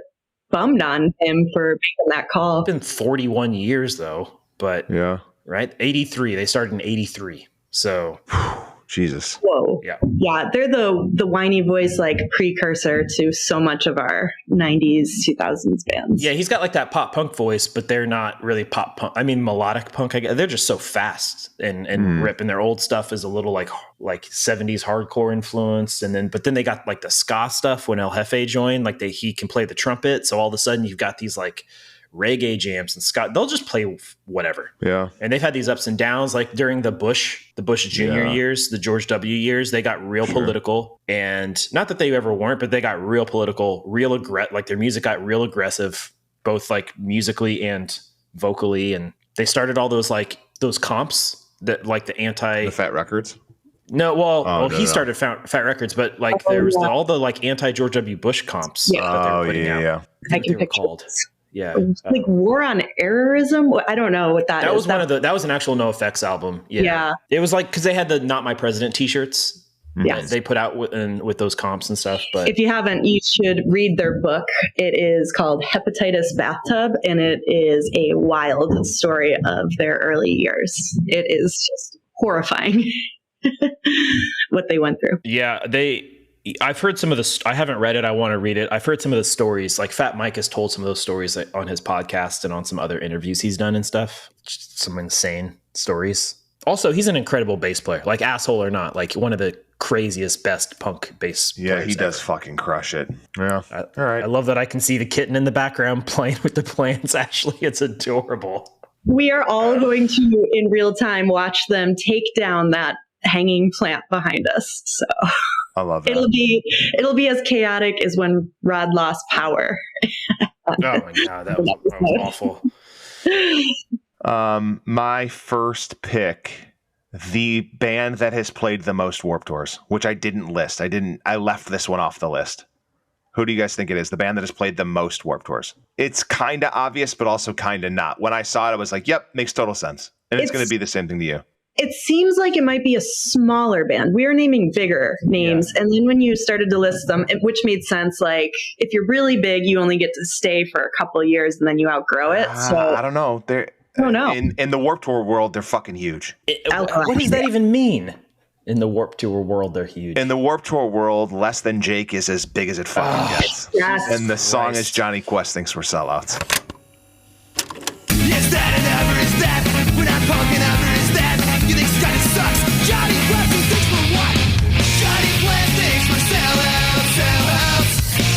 Speaker 5: bummed on him for making that call.
Speaker 3: It's been 41 years though, but
Speaker 4: Yeah.
Speaker 3: right. 83. They started in 83. So
Speaker 4: Jesus.
Speaker 5: Whoa.
Speaker 3: Yeah.
Speaker 5: They're the whiny voice, like precursor to so much of our 90s, 2000s bands.
Speaker 3: Yeah, he's got like that pop punk voice, but they're not really pop punk. I mean, melodic punk. I guess. They're just so fast and rip, and their old stuff is a little like 70s hardcore influence, but then they got like the ska stuff when El Jefe joined. Like he can play the trumpet, so all of a sudden you've got these like reggae jams and ska. They'll just play whatever.
Speaker 4: Yeah.
Speaker 3: And they've had these ups and downs, like during the Bush Jr. years, the George W. years, they got real political, and not that they ever weren't, but they got real political, like their music got real aggressive, both like musically and vocally. And they started all those comps that like the
Speaker 4: Fat Records.
Speaker 3: No, he started Fat Records, but like there was all the like anti George W. Bush comps that they were putting out.
Speaker 4: Yeah.
Speaker 5: I can picture
Speaker 3: called. Yeah,
Speaker 5: like War on Errorism. I don't know what that is.
Speaker 3: That was that was an actual NoFX album. Yeah. It was like because they had the Not My President T-shirts.
Speaker 5: Yeah,
Speaker 3: they put out with those comps and stuff. But
Speaker 5: if you haven't, you should read their book. It is called Hepatitis Bathtub, and it is a wild story of their early years. It is just horrifying what they went through.
Speaker 3: Yeah, I've heard some of the. I haven't read it. I want to read it. I've heard some of the stories. Like Fat Mike has told some of those stories on his podcast and on some other interviews he's done and stuff. Just some insane stories. Also, he's an incredible bass player. Like asshole or not, like one of the craziest, best punk bass.
Speaker 4: Yeah, he does fucking crush it. Yeah. All right.
Speaker 3: I love that I can see the kitten in the background playing with the plants. Actually, it's adorable.
Speaker 5: We are all going to, in real time, watch them take down that hanging plant behind us. So.
Speaker 4: I love that.
Speaker 5: It'll be as chaotic as when Rod lost power.
Speaker 3: Oh my god, that was awful.
Speaker 4: My first pick, the band that has played the most Warped Tours, which I didn't list. I left this one off the list. Who do you guys think it is? The band that has played the most Warped Tours. It's kind of obvious, but also kind of not. When I saw it, I was like, yep, makes total sense. And it's going to be the same thing to you.
Speaker 5: It seems like it might be a smaller band. We are naming bigger names. Yeah. And then when you started to list them, which made sense, like if you're really big, you only get to stay for a couple of years and then you outgrow it. So
Speaker 4: I don't know.
Speaker 5: Oh, no.
Speaker 4: In the Warped Tour world, they're fucking huge.
Speaker 3: What does that even mean? In the Warped Tour world, they're huge.
Speaker 4: In the Warped Tour world, Less Than Jake is as big as it fucking gets.
Speaker 5: Yes.
Speaker 4: And the song is Johnny Quest Thinks We're Sellouts.
Speaker 6: Is that an ever is that? We're not punking ever is that? You think Scotty sucks? Johnny Quest thinks for what? Johnny Quest thinks we're sellouts.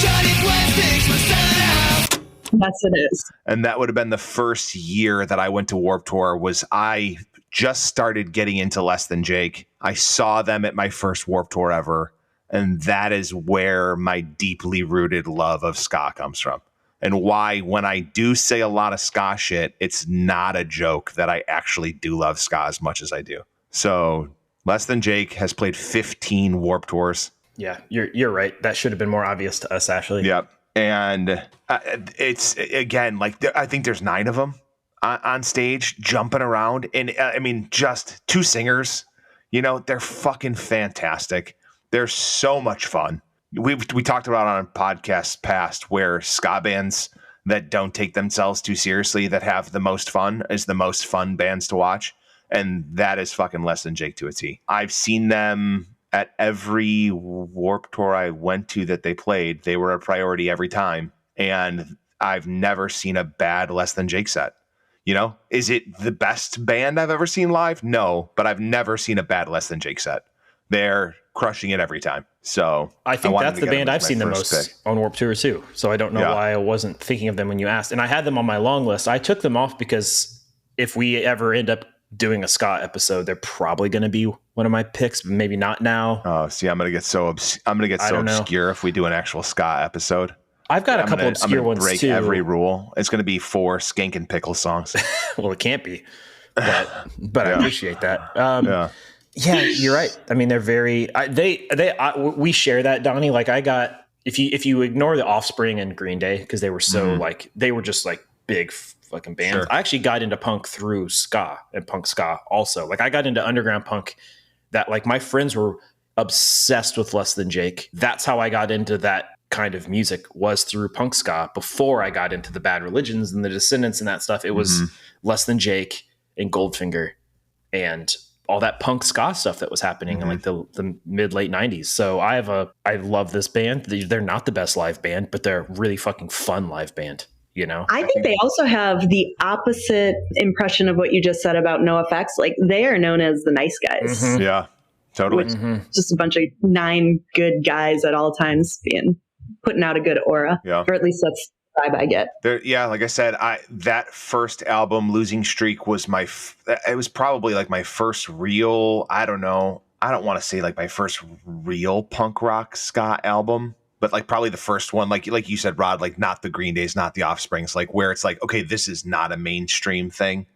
Speaker 6: Johnny Quest thinks we're sellouts.
Speaker 5: Yes, it is.
Speaker 4: And that would have been the first year that I went to Warped Tour. I just started getting into Less Than Jake. I saw them at my first Warped Tour ever, and that is where my deeply rooted love of ska comes from. And why, when I do say a lot of ska shit, it's not a joke that I actually do love ska as much as I do. So Less Than Jake has played 15 Warped Tours.
Speaker 3: Yeah, you're right. That should have been more obvious to us, Ashley.
Speaker 4: Yep. And it's, again, like I think there's 9 of them on stage jumping around. And I mean, just 2 singers, they're fucking fantastic. They're so much fun. We talked about on podcasts past where ska bands that don't take themselves too seriously, that have the most fun, is the most fun bands to watch. And that is fucking Less Than Jake to a T. I've seen them at every Warped Tour I went to that they played. They were a priority every time. And I've never seen a bad Less Than Jake set. Is it the best band I've ever seen live? No, but I've never seen a bad Less Than Jake set. They're crushing it every time. So
Speaker 3: I think
Speaker 4: wanted
Speaker 3: that's
Speaker 4: to
Speaker 3: the
Speaker 4: get them
Speaker 3: band
Speaker 4: as
Speaker 3: I've
Speaker 4: my
Speaker 3: seen the
Speaker 4: first
Speaker 3: most
Speaker 4: pick.
Speaker 3: on Warped Tour too. So I don't know
Speaker 4: Yeah.
Speaker 3: why I wasn't thinking of them when you asked. And I had them on my long list. I took them off because if we ever end up doing a ska episode, they're probably going to be one of my picks, but maybe not now.
Speaker 4: Oh, see, I'm gonna get so
Speaker 3: don't know.
Speaker 4: obscure if we do an actual ska episode.
Speaker 3: I've got a
Speaker 4: I'm
Speaker 3: couple
Speaker 4: gonna
Speaker 3: obscure ones
Speaker 4: break
Speaker 3: too.
Speaker 4: every rule. It's gonna be 4 Skank and Pickle songs.
Speaker 3: Well, it can't be, but I
Speaker 4: Yeah.
Speaker 3: appreciate that.
Speaker 4: Yeah.
Speaker 3: Yeah, you're right. I mean, they're very. We share that, Donnie. Like, I got if you ignore the Offspring and Green Day because they were so like they were just like big fucking bands.
Speaker 4: Sure.
Speaker 3: I actually got into punk through ska and punk ska also. Like, I got into underground punk. That like my friends were obsessed with Less Than Jake. That's how I got into that kind of music, was through punk ska. Before I got into the Bad Religions and the Descendants and that stuff, it was Less Than Jake and Goldfinger and all that punk ska stuff that was happening in like the mid late 90s. So I love this band. They're not the best live band, but they're a really fucking fun live band, you know?
Speaker 5: I think they also have the opposite impression of what you just said about NoFX. Like, they are known as the nice guys.
Speaker 4: Yeah. Totally.
Speaker 5: Just a bunch of 9 good guys at all times putting out a good aura.
Speaker 4: Yeah.
Speaker 5: Or at least that's the vibe I get.
Speaker 4: Yeah, like I said, that first album, Losing Streak, was it was probably like my first real, I don't want to say like my first real punk rock ska album, but like probably the first one, like you said, Rod, like not the Green Days, not the Offsprings, like where it's like, okay, this is not a mainstream thing.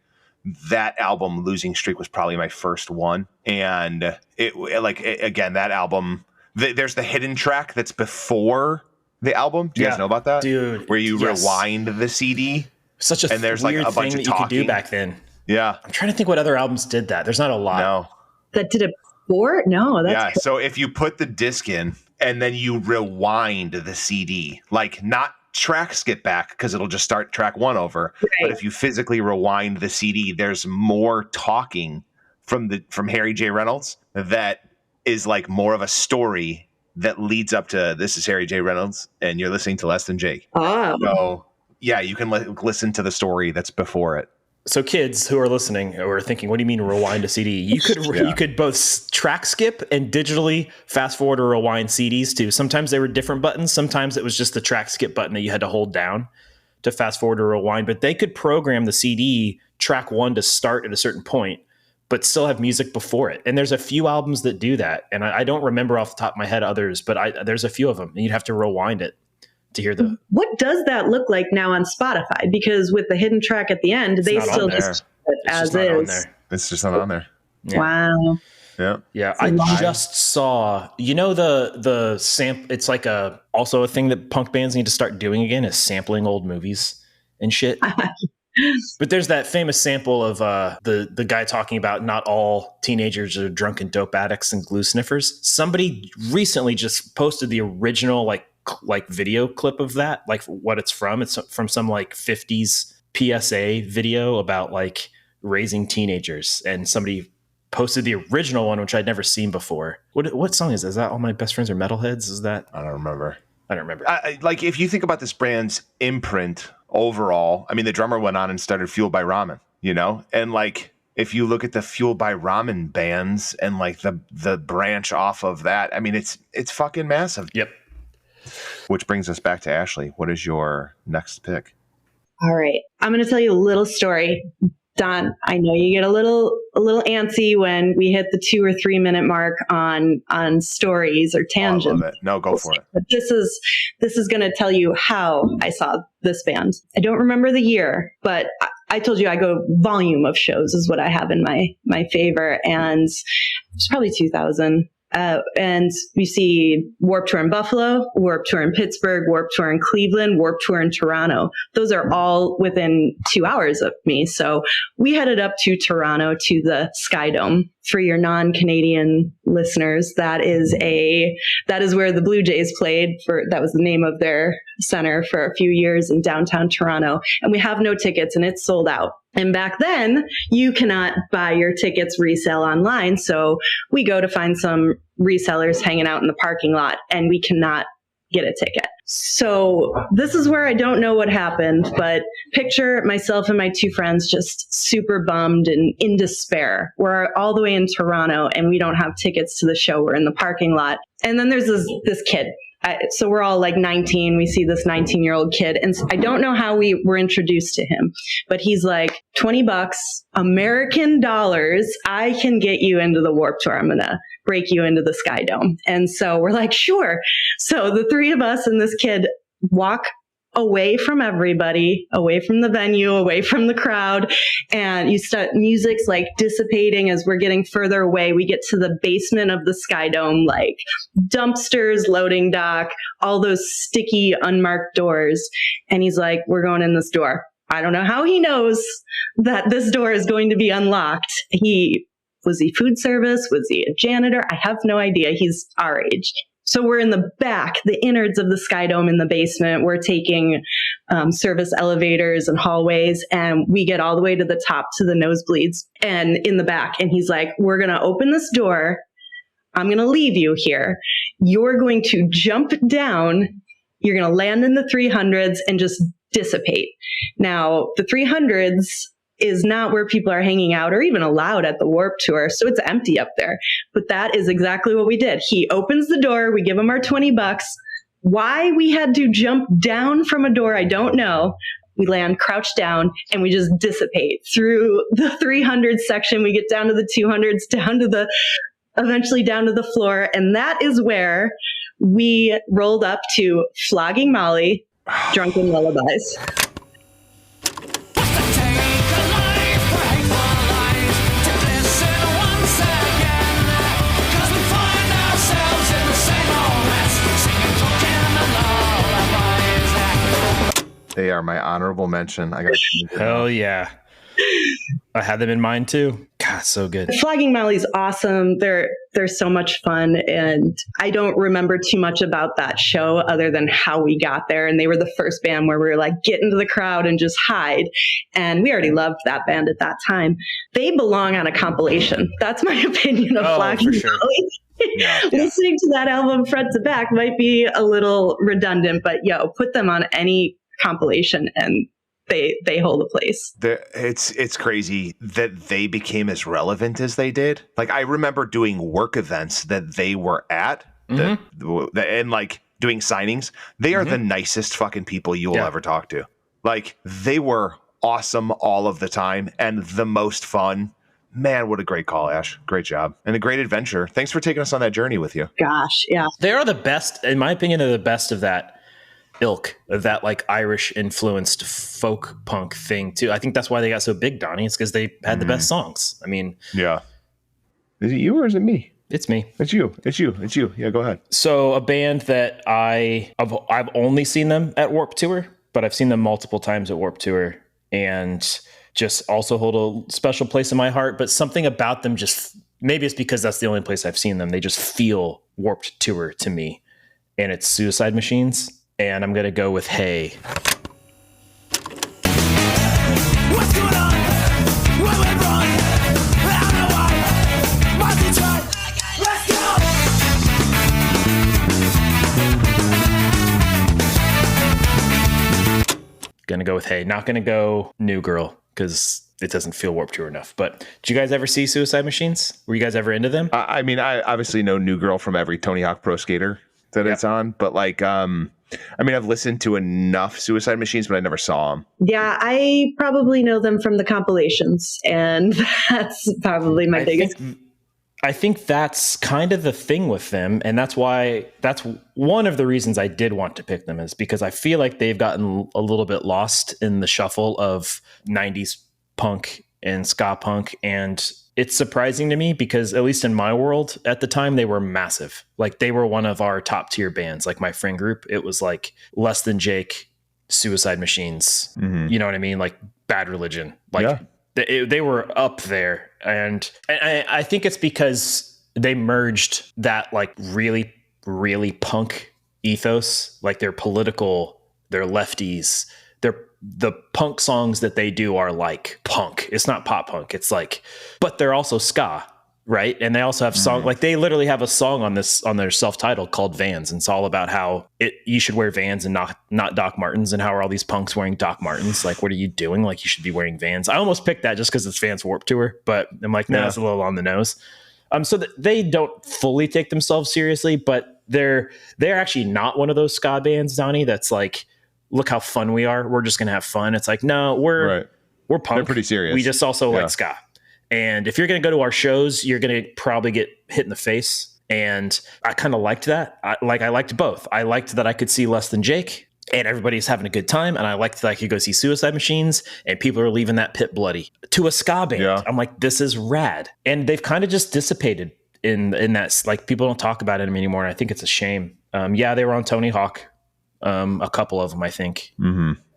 Speaker 4: That album, Losing Streak, was probably my first one. And again, that album, there's the hidden track that's before the album. Do you guys know about that?
Speaker 3: Dude.
Speaker 4: Where you
Speaker 3: yes.
Speaker 4: rewind the CD.
Speaker 3: Such a
Speaker 4: and there's
Speaker 3: weird
Speaker 4: like a bunch
Speaker 3: thing
Speaker 4: of
Speaker 3: that you could do
Speaker 4: talking
Speaker 3: back then.
Speaker 4: Yeah.
Speaker 3: I'm trying to think what other albums did that. There's not a lot.
Speaker 4: No.
Speaker 5: That did it before? No, that's
Speaker 4: Yeah. So if you put the disc in and then you rewind the CD, like not track skip back because it'll just start track 1 over.
Speaker 5: Right.
Speaker 4: But if you physically rewind the CD, there's more talking from Harry J. Reynolds that is like more of a story that leads up to, this is Harry J. Reynolds and you're listening to Less Than Jake.
Speaker 5: Oh.
Speaker 4: So yeah, you can listen to the story that's before it.
Speaker 3: So kids who are listening or are thinking, what do you mean rewind a CD? You could both track skip and digitally fast forward or rewind CDs too. Sometimes they were different buttons. Sometimes it was just the track skip button that you had to hold down to fast forward or rewind. But they could program the CD track 1 to start at a certain point, but still have music before it. And there's a few albums that do that. And I don't remember off the top of my head others, but there's a few of them. And you'd have to rewind it to hear the...
Speaker 5: What does that look like now on Spotify? Because with the hidden track at the end, they still just keep it as is.
Speaker 4: It's just not on there.
Speaker 3: Yeah.
Speaker 5: Wow.
Speaker 4: Yeah.
Speaker 3: Yeah, I just saw, the sample. It's like also a thing that punk bands need to start doing again is sampling old movies and shit. But there's that famous sample of the guy talking about not all teenagers are drunken dope addicts and glue sniffers. Somebody recently just posted the original like video clip of that, like what it's from. It's from some like 50s PSA video about like raising teenagers, and somebody posted the original one, which I'd never seen before. What song is that? Is that All My Best Friends Are Metalheads? Is that?
Speaker 4: I don't remember.
Speaker 3: Like,
Speaker 4: if you think about this brand's imprint overall, I mean, the drummer went on and started Fueled by Ramen, and like, if you look at the Fueled by Ramen bands and like the branch off of that, I mean, it's fucking massive.
Speaker 3: Yep.
Speaker 4: Which brings us back to Ashley. What is your next pick?
Speaker 5: All right. I'm going to tell you a little story. Don, I know you get a little antsy when we hit the 2 or 3 minute mark on stories or tangents.
Speaker 4: I love it. No, go for it.
Speaker 5: But this is going to tell you how I saw this band. I don't remember the year, but I told you I go volume of shows is what I have in my favor, and it's probably 2000. And you see Warped Tour in Buffalo, Warped Tour in Pittsburgh, Warped Tour in Cleveland, Warped Tour in Toronto. Those are all within 2 hours of me. So we headed up to Toronto to the Sky Dome. For your non-Canadian listeners, that is where the Blue Jays played. That was the name of their center for a few years in downtown Toronto. And we have no tickets, and it's sold out. And back then, you cannot buy your tickets resale online. So we go to find some resellers hanging out in the parking lot, and we cannot get a ticket. So this is where I don't know what happened, but picture myself and my two friends just super bummed and in despair. We're all the way in Toronto and we don't have tickets to the show. We're in the parking lot. And then there's this kid. So we're all like 19. We see this 19-year-old kid. And I don't know how we were introduced to him, but he's like, $20 American dollars. I can get you into the Warped Tour. I'm going to break you into the Sky Dome. And so we're like, sure. So the three of us and this kid walk away from everybody, away from the venue, away from the crowd. And you start, music's like dissipating as we're getting further away. We get to the basement of the Sky Dome, like dumpsters, loading dock, all those sticky, unmarked doors. And he's like, we're going in this door. I don't know how he knows that this door is going to be unlocked. Was he food service? Was he a janitor? I have no idea. He's our age. So we're in the back, the innards of the Sky Dome in the basement. We're taking service elevators and hallways, and we get all the way to the top to the nosebleeds and in the back. And he's like, we're going to open this door. I'm going to leave you here. You're going to jump down. You're going to land in the 300s and just dissipate. Now, the 300s is not where people are hanging out or even allowed at the Warped Tour. So it's empty up there. But that is exactly what we did. He opens the door. We give him our $20. Why we had to jump down from a door, I don't know. We land crouched down and we just dissipate through the 300 section. We get down to the 200s, eventually down to the floor. And that is where we rolled up to Flogging Molly, Drunken Lullabies.
Speaker 4: They are my honorable mention. I got
Speaker 3: hell yeah. I had them in mind too. God, so good.
Speaker 5: Flogging Molly's awesome. They're so much fun. And I don't remember too much about that show other than how we got there. And they were the first band where we were like, get into the crowd and just hide. And we already loved that band at that time. They belong on a compilation. That's my opinion of Flogging Molly. Yeah. Listening to that album front to back might be a little redundant, but put them on any compilation and they hold a place.
Speaker 4: It's crazy that they became as relevant as they did. Like, I remember doing work events that they were at and like doing signings. They are the nicest fucking people you will ever talk to. Like, they were awesome all of the time and the most fun. Man, what a great call, Ash. Great job. And a great adventure. Thanks for taking us on that journey with you.
Speaker 5: Gosh, yeah.
Speaker 3: They are the best, in my opinion, they're the best of that ilk, of that like Irish influenced folk punk thing too. I think that's why they got so big, Donnie. It's because they had the best songs. I mean,
Speaker 4: yeah. Is it you or is it me?
Speaker 3: It's me.
Speaker 4: It's you. Yeah, go ahead.
Speaker 3: So a band that I've only seen them at Warped Tour, but I've seen them multiple times at Warped Tour and just also hold a special place in my heart. But something about them just, maybe it's because that's the only place I've seen them. They just feel Warped Tour to me, and it's Suicide Machines. And I'm going to go with Hey.
Speaker 6: What's going on? What went wrong? I don't know why. Must be tried. Let's go.
Speaker 3: Gonna go with Hey. Not gonna go New Girl because it doesn't feel Warped Tour enough. But did you guys ever see Suicide Machines? Were you guys ever into them?
Speaker 4: I mean, I obviously know New Girl from every Tony Hawk Pro Skater that it's on, but like, I mean, I've listened to enough Suicide Machines, but I never saw them.
Speaker 5: Yeah, I probably know them from the compilations, and that's probably my biggest.
Speaker 3: I think that's kind of the thing with them, and that's one of the reasons I did want to pick them, is because I feel like they've gotten a little bit lost in the shuffle of 90s punk and ska punk, and it's surprising to me because, at least in my world at the time, they were massive. Like, they were one of our top tier bands. Like, my friend group, it was like Less Than Jake, Suicide Machines, you know what I mean? Like Bad Religion. Like, they were up there. And I think it's because they merged that like really, really punk ethos. Like, they're political, they're lefties, the punk songs that they do are like punk. It's not pop punk. It's like, but they're also ska. right? And they also have song like they literally have a song on their self-titled called Vans, and it's all about how you should wear Vans and not Doc Martens, and how are all these punks wearing Doc Martens? Like, what are you doing? Like, you should be wearing Vans. I almost picked that just because it's Vans Warped Tour, but I'm like, no, it's a little on the nose. So they don't fully take themselves seriously, but they're actually not one of those ska bands, Donnie, that's like, look how fun we are. We're just gonna have fun. It's like, no, we're punk.
Speaker 4: They're pretty serious.
Speaker 3: We just also like ska. And if you're going to go to our shows, you're going to probably get hit in the face. And I kind of liked that. I liked both. I liked that I could see Less Than Jake and everybody's having a good time. And I liked that I could go see Suicide Machines and people are leaving that pit bloody to a ska band. Yeah. I'm like, this is rad. And they've kind of just dissipated in that. Like, people don't talk about it anymore. And I think it's a shame. They were on Tony Hawk. A couple of them, I think.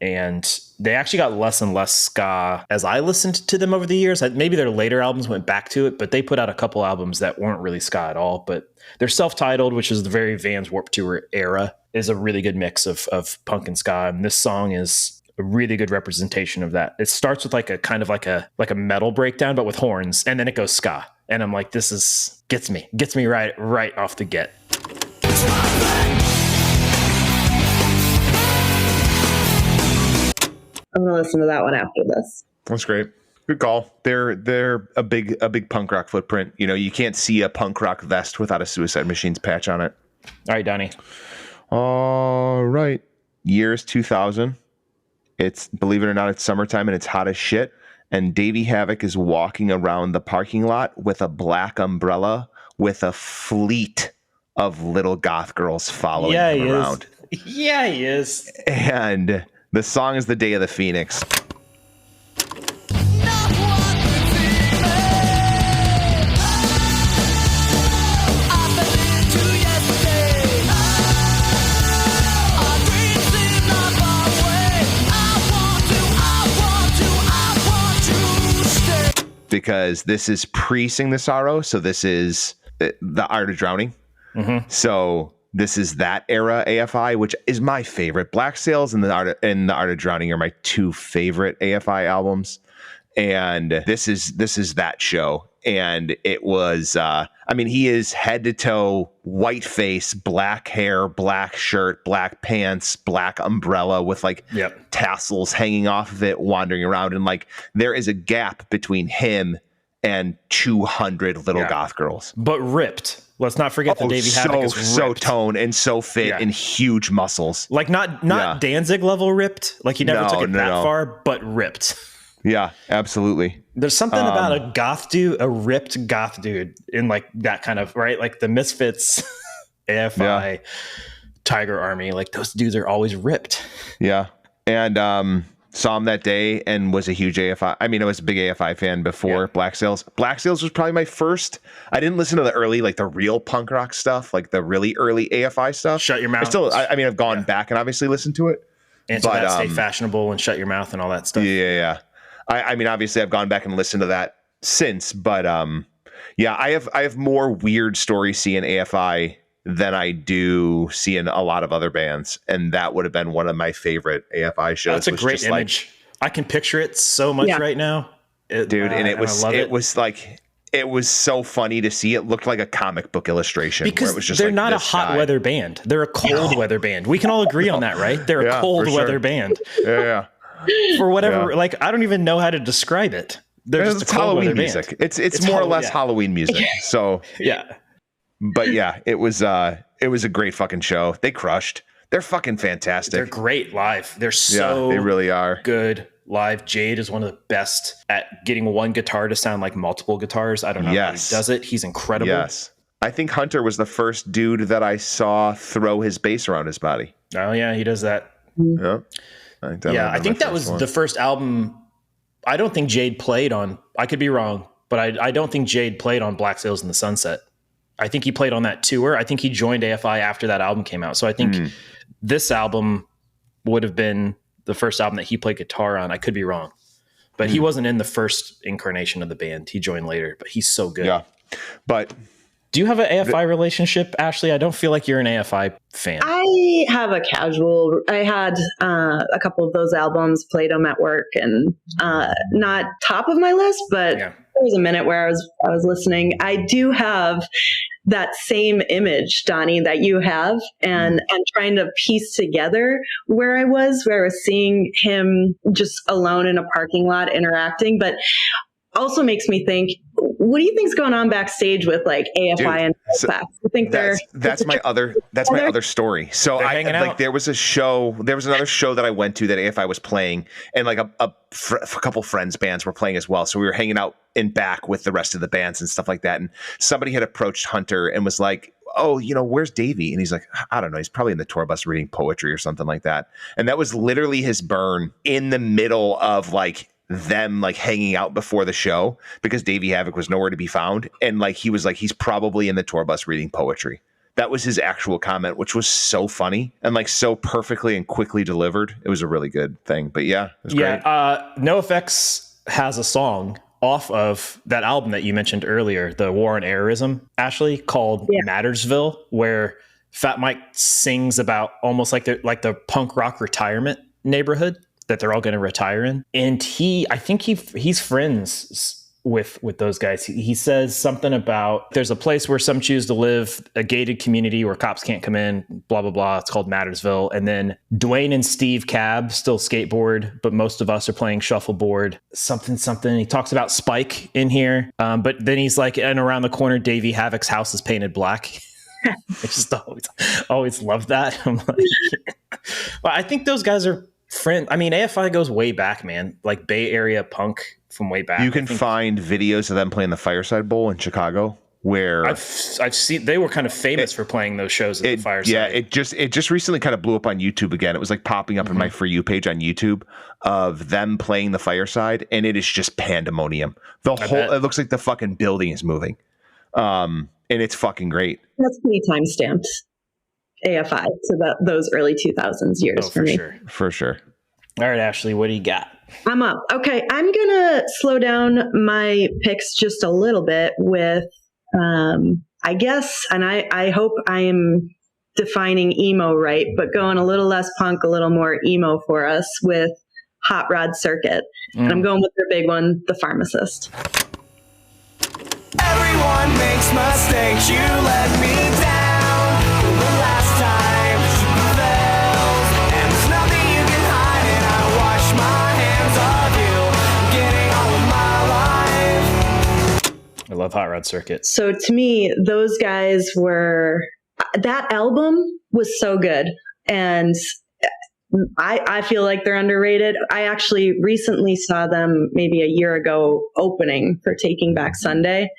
Speaker 3: And they actually got less and less ska as I listened to them over the years. Maybe their later albums went back to it, but they put out a couple albums that weren't really ska at all. But their self-titled, which is the very Vans Warped Tour era, is a really good mix of punk and ska. And this song is a really good representation of that. It starts with like a kind of like a metal breakdown, but with horns, and then it goes ska. And I'm like, this gets me right off the get.
Speaker 5: I'm gonna listen to that one after this.
Speaker 4: That's great. Good call. They're a big punk rock footprint. You know, you can't see a punk rock vest without a Suicide Machines patch on it.
Speaker 3: All right, Donnie.
Speaker 4: All right. Year's 2000. It's, believe it or not, it's summertime and it's hot as shit. And Davey Havok is walking around the parking lot with a black umbrella with a fleet of little goth girls following him around.
Speaker 3: Yeah, he is.
Speaker 4: And the song is The Day of the Phoenix. Because this is pre-Sing the Sorrow, so this is The Art of Drowning. So this is that era AFI, which is my favorite. Black Sails and The Art of Drowning are my two favorite AFI albums. And this is that show. And it was, he is head to toe, white face, black hair, black shirt, black pants, black umbrella with tassels hanging off of it, wandering around. And like, there is a gap between him and 200 little goth girls.
Speaker 3: But ripped. Let's not forget that Davey Havok is ripped.
Speaker 4: So toned and so fit and huge muscles.
Speaker 3: Like not Danzig level ripped. Like he never took it that far, but ripped.
Speaker 4: Yeah, absolutely.
Speaker 3: There's something about a ripped goth dude in like that kind of, right? Like the Misfits, AFI, Tiger Army, like those dudes are always ripped. Yeah.
Speaker 4: And saw him that day and was a huge AFI. I was a big AFI fan before Black Sails. Black Sails was probably my first. I didn't listen to the early, like the real punk rock stuff, like the really early AFI stuff.
Speaker 3: Shut Your Mouth.
Speaker 4: I've gone back and obviously listened to it.
Speaker 3: Answer That, Stay Fashionable, and Shut Your Mouth and all that stuff.
Speaker 4: Yeah. Obviously I've gone back and listened to that since, but I have more weird stories seeing AFI than I do seeing a lot of other bands, and that would have been one of my favorite AFI shows.
Speaker 3: That's a great image. I can picture it so much right now,
Speaker 4: and it was so funny to see. It looked like a comic book illustration
Speaker 3: because
Speaker 4: where it was just
Speaker 3: they're not a hot weather band. They're a cold weather band. We can all agree on that, right? They're a cold weather band.
Speaker 4: Yeah.
Speaker 3: For whatever, like I don't even know how to describe it. They're just a cold
Speaker 4: Halloween music.
Speaker 3: Band.
Speaker 4: It's more or less Halloween music. So but it was a great fucking show. They crushed. They're fucking fantastic.
Speaker 3: They're great live. They're
Speaker 4: they really are
Speaker 3: good live. Jade is one of the best at getting one guitar to sound like multiple guitars. I don't know how he does it. He's incredible.
Speaker 4: Yes. I think Hunter was the first dude that I saw throw his bass around his body.
Speaker 3: Oh yeah, he does that.
Speaker 4: Yeah.
Speaker 3: I think that was the first album. I don't think Jade played on. I could be wrong, but I don't think Jade played on Black Sails in the Sunset. I think he played on that tour. I think he joined AFI after that album came out. So I think this album would have been the first album that he played guitar on. I could be wrong, but he wasn't in the first incarnation of the band. He joined later, but he's so good.
Speaker 4: Yeah. But
Speaker 3: Do you have an AFI relationship, Ashley? I don't feel like you're an AFI fan.
Speaker 5: I have a casual. I had a couple of those albums, played them at work, and not top of my list, but there was a minute where I was listening. I do have that same image, Donnie, that you have, and trying to piece together where I was seeing him just alone in a parking lot interacting, but also makes me think, what do you think's going on backstage with like AFI and AFI? I think
Speaker 4: that's my other story. So there was another show that I went to that AFI was playing, and like a couple friends' bands were playing as well. So we were hanging out in back with the rest of the bands and stuff like that. And somebody had approached Hunter and was like, "Oh, where's Davey?" And he's like, "I don't know. He's probably in the tour bus reading poetry or something like that." And that was literally his burn in the middle of like them like hanging out before the show, because Davey Havoc was nowhere to be found. And like, he was like, he's probably in the tour bus reading poetry. That was his actual comment, which was so funny and like so perfectly and quickly delivered. It was a really good thing, but yeah, it was great.
Speaker 3: NoFX has a song off of that album that you mentioned earlier, the War on Errorism, Ashley, called Mattersville, where Fat Mike sings about almost like the punk rock retirement neighborhood that they're all going to retire in. And I think he's friends with those guys. He says something about there's a place where some choose to live, a gated community where cops can't come in, blah, blah, blah. It's called Mattersville. And then Dwayne and Steve Cab still skateboard, but most of us are playing shuffleboard, something. He talks about Spike in here. But then he's like, and around the corner, Davey Havoc's house is painted black. I just always loved that. I'm like, well, I think those guys are friend. I mean, AFI goes way back, man. Like Bay Area punk from way back.
Speaker 4: You can find videos of them playing the Fireside Bowl in Chicago, where
Speaker 3: I've seen they were kind of famous for playing those shows at the Fireside.
Speaker 4: Yeah, it just recently kind of blew up on YouTube again. It was like popping up in my For You page on YouTube of them playing the Fireside, and it is just pandemonium. It looks like the fucking building is moving, and it's fucking great.
Speaker 5: That's pretty time stamped. AFI, so those early 2000s years for me.
Speaker 4: For sure.
Speaker 3: All right, Ashley, what do you got?
Speaker 5: I'm up. Okay, I'm gonna slow down my picks just a little bit with, I guess, and I hope I am defining emo right, but going a little less punk, a little more emo for us with Hot Rod Circuit. And I'm going with their big one, The Pharmacist.
Speaker 6: Everyone makes mistakes, you let me down.
Speaker 3: I love Hot Rod Circuit.
Speaker 5: So to me, those guys that album was so good. And I feel like they're underrated. I actually recently saw them maybe a year ago opening for Taking Back Sunday.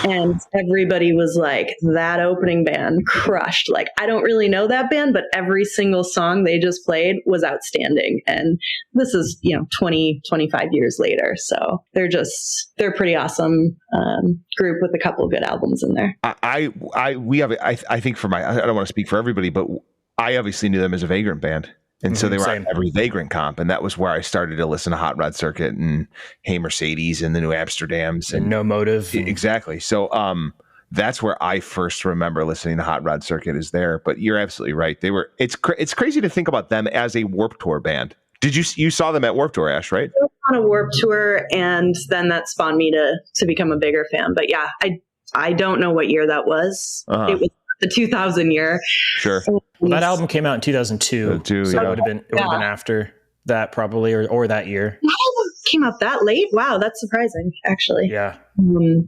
Speaker 5: And everybody was like, that opening band crushed. Like, I don't really know that band, but every single song they just played was outstanding. And this is, 20, 25 years later. So they're pretty awesome group with a couple of good albums in there.
Speaker 4: I think I don't want to speak for everybody, but I obviously knew them as a Vagrant band. And so they were on every Vagrant comp, and that was where I started to listen to Hot Rod Circuit and Hey Mercedes and the New Amsterdams and
Speaker 3: No Motive.
Speaker 4: Exactly. So that's where I first remember listening to Hot Rod Circuit is there. But you're absolutely right. It's crazy to think about them as a Warped Tour band. Did you saw them at Warped Tour, Ash, right?
Speaker 5: On a Warped Tour, and then that spawned me to become a bigger fan. But yeah, I don't know what year that was. It was the 2000 year.
Speaker 4: Sure.
Speaker 3: Well, that album came out in 2002. So it would have been after that probably, or that year.
Speaker 5: That album came out that late? Wow, that's surprising, actually.
Speaker 3: Yeah.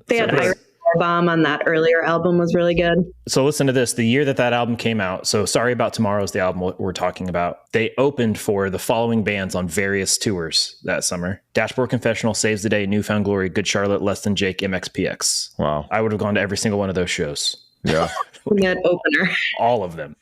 Speaker 5: They had Iron Bomb on that earlier album was really good. So
Speaker 3: listen to this. The year that album came out, so Sorry About Tomorrow is the album we're talking about. They opened for the following bands on various tours that summer: Dashboard Confessional, Saves the Day, Newfound Glory, Good Charlotte, Less Than Jake, MXPX.
Speaker 4: Wow.
Speaker 3: I would have gone to every single one of those shows.
Speaker 4: Yeah.
Speaker 5: That opener.
Speaker 3: All of them.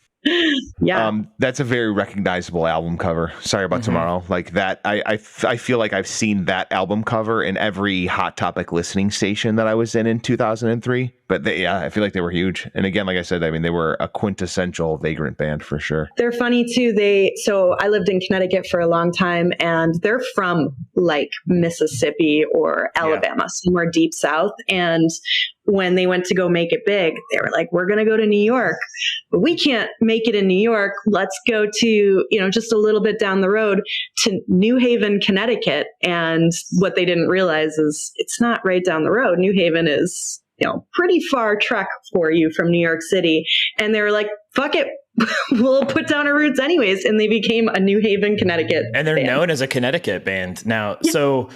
Speaker 5: Yeah.
Speaker 4: That's a very recognizable album cover. Sorry About Tomorrow. Like that. I feel like I've seen that album cover in every Hot Topic listening station that I was in 2003. But I feel like they were huge. And again, like I said, I mean, they were a quintessential Vagrant band for sure.
Speaker 5: They're funny too. So I lived in Connecticut for a long time, and they're from like Mississippi or Alabama, somewhere deep south. And when they went to go make it big, they were like, we're going to go to New York, but we can't make it in New York. Let's go to, just a little bit down the road to New Haven, Connecticut. And what they didn't realize is it's not right down the road. New Haven is, pretty far trek for you from New York City. And they were like, fuck it. We'll put down our roots anyways. And they became a New Haven, Connecticut
Speaker 3: And they're
Speaker 5: band.
Speaker 3: known as a Connecticut band now. Yeah. So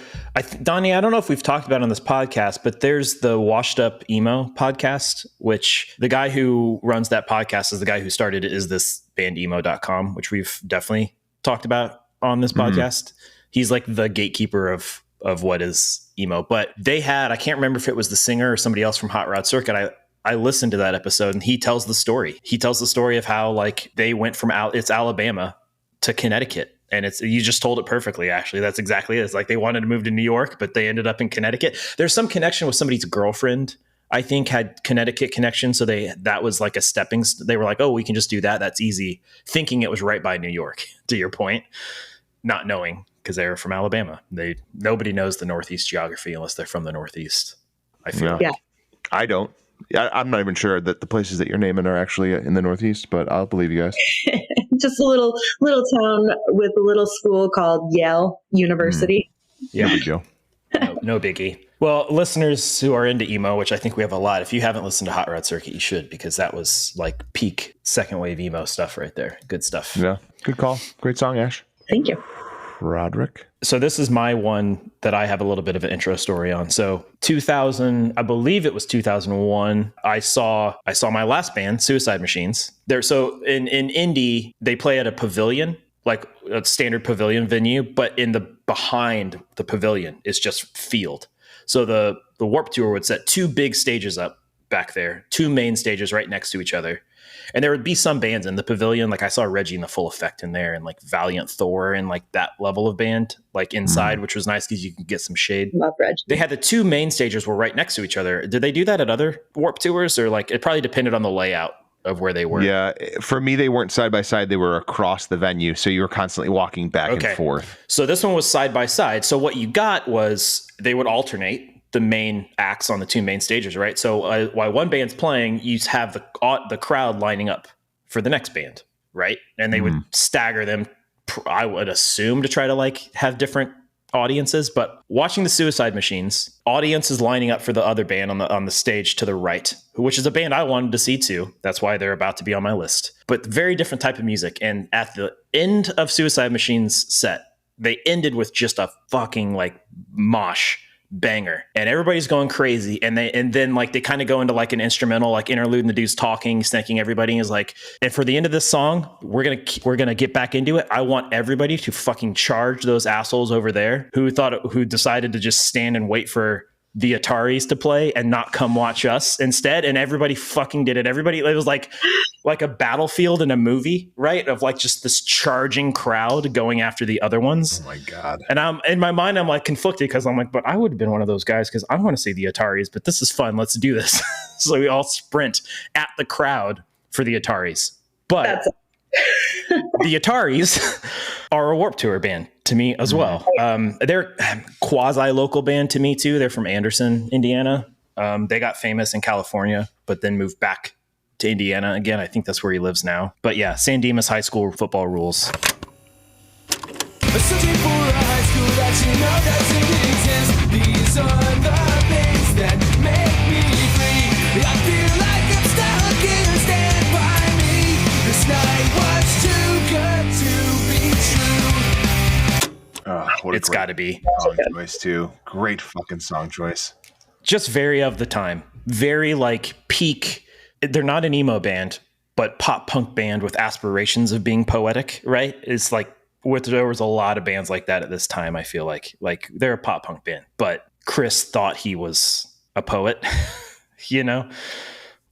Speaker 3: Donnie, I don't know if we've talked about it on this podcast, but there's the Washed Up Emo podcast, which the guy who runs that podcast is the guy who started Is This Band Emo.com, which we've definitely talked about on this podcast. He's like the gatekeeper of what is emo, but they had, I can't remember if it was the singer or somebody else from Hot Rod Circuit. I listened to that episode and he tells the story. He tells the story of how like they went from it's Alabama to Connecticut. And you just told it perfectly. Actually, that's exactly it. It's like they wanted to move to New York, but they ended up in Connecticut. There's some connection with somebody's girlfriend, I think, had Connecticut connection. So that was like a they were like, oh, we can just do that. That's easy. Thinking it was right by New York, to your point, not knowing. Because they're from Alabama. Nobody knows the Northeast geography unless they're from the Northeast, I feel.
Speaker 5: Yeah.
Speaker 4: I don't. I'm not even sure that the places that you're naming are actually in the Northeast, but I'll believe you guys.
Speaker 5: Just a little town with a little school called Yale University.
Speaker 3: Yeah.
Speaker 4: There we go.
Speaker 3: No biggie. Well, listeners who are into emo, which I think we have a lot, if you haven't listened to Hot Rod Circuit, you should, because that was like peak second wave emo stuff right there. Good stuff.
Speaker 4: Yeah. Good call. Great song, Ash.
Speaker 5: Thank you.
Speaker 4: Roderick.
Speaker 3: So this is my one that I have a little bit of an intro story on. So 2000, I believe it was 2001. I saw my last band, Suicide Machines. So in Indy, they play at a pavilion, like a standard pavilion venue, but behind the pavilion is just field. So the Warped Tour would set two big stages up back there, two main stages right next to each other. And there would be some bands in the pavilion. Like I saw Reggie and the Full Effect in there and like Valiant Thor and like that level of band, like inside, which was nice because you could get some shade.
Speaker 5: Love Reggie.
Speaker 3: They had the two main stages were right next to each other. Did they do that at other Warped Tours, or like it probably depended on the layout of where they were?
Speaker 4: Yeah. For me, they weren't side by side. They were across the venue. So you were constantly walking back and forth.
Speaker 3: So this one was side by side. So what you got was they would alternate the main acts on the two main stages, right? So while one band's playing, you have the crowd lining up for the next band, right? And they would stagger them, I would assume, to try to like have different audiences. But watching the Suicide Machines, audience is lining up for the other band on the stage to the right, which is a band I wanted to see too. That's why they're about to be on my list. But very different type of music. And at the end of Suicide Machines set, they ended with just a fucking like mosh banger, and everybody's going crazy, and then like they kind of go into like an instrumental like interlude, and the dude's talking, thanking everybody, is like, and for the end of this song, we're gonna get back into it. I want everybody to fucking charge those assholes over there who decided to just stand and wait for the Ataris to play and not come watch us instead. And everybody fucking did it. It was like a battlefield in a movie, right? Of like just this charging crowd going after the other ones.
Speaker 4: Oh my God.
Speaker 3: And I'm in my mind, I'm like conflicted because I'm like, but I would have been one of those guys because I want to see the Ataris, but this is fun. Let's do this. So we all sprint at the crowd for the Ataris. But the Ataris are a Warped Tour band to me as well. They're quasi-local band to me too. They're from Anderson, Indiana. They got famous in California, but then moved back to Indiana again. I think that's where he lives now. But yeah, San Dimas High School football rules.
Speaker 6: Searching for a high school that you know doesn't exist. These are the things that make me free. I feel like I'm stuck in a stand by me. This night was too good to be true.
Speaker 3: It's got to be.
Speaker 4: Song choice too. Great fucking song choice.
Speaker 3: Just very of the time. Very like peak. They're not an emo band, but pop punk band with aspirations of being poetic, right? It's like there was a lot of bands like that at this time. I feel like they're a pop punk band, but Chris thought he was a poet, you know?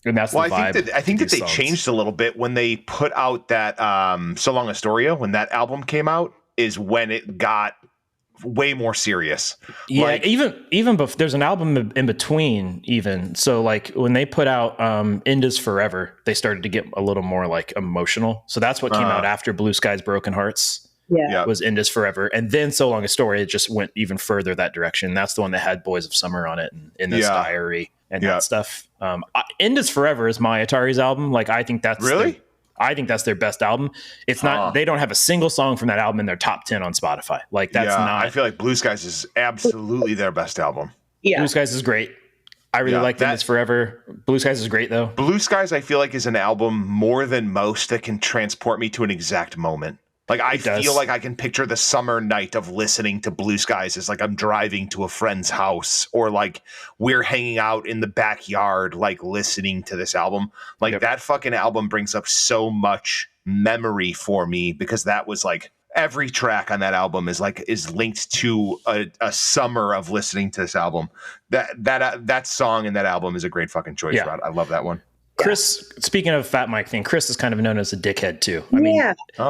Speaker 3: And that's the vibe.
Speaker 4: I think that they changed a little bit when they put out that So Long Astoria, when that album came out, is when it got way more serious.
Speaker 3: Yeah,
Speaker 4: Like,
Speaker 3: even there's an album in between even. So like when they put out End Is Forever, they started to get a little more like emotional. So that's what came out after Blue Skies Broken Hearts.
Speaker 5: Yeah.
Speaker 3: Was End Is Forever. And then So Long a Story, it just went even further that direction. That's the one that had Boys of Summer on it and In This Diary and that stuff. End Is Forever is my Atari's album. Like I think that's
Speaker 4: really?
Speaker 3: I think that's their best album. It's not, they don't have a single song from that album in their top 10 on Spotify. Like that's not.
Speaker 4: I feel like Blue Skies is absolutely their best album.
Speaker 5: Yeah.
Speaker 3: Blue Skies is great. I really like End Is Forever. Blue Skies is great though.
Speaker 4: Blue Skies, I feel like, is an album more than most that can transport me to an exact moment. Like I feel like I can picture the summer night of listening to Blue Skies as like I'm driving to a friend's house, or like we're hanging out in the backyard, like listening to this album. Like that fucking album brings up so much memory for me, because that was like every track on that album is linked to a summer of listening to this album. That song in that album is a great fucking choice, Rod. I love that one.
Speaker 3: Chris, speaking of Fat Mike thing, Chris is kind of known as a dickhead too. I mean,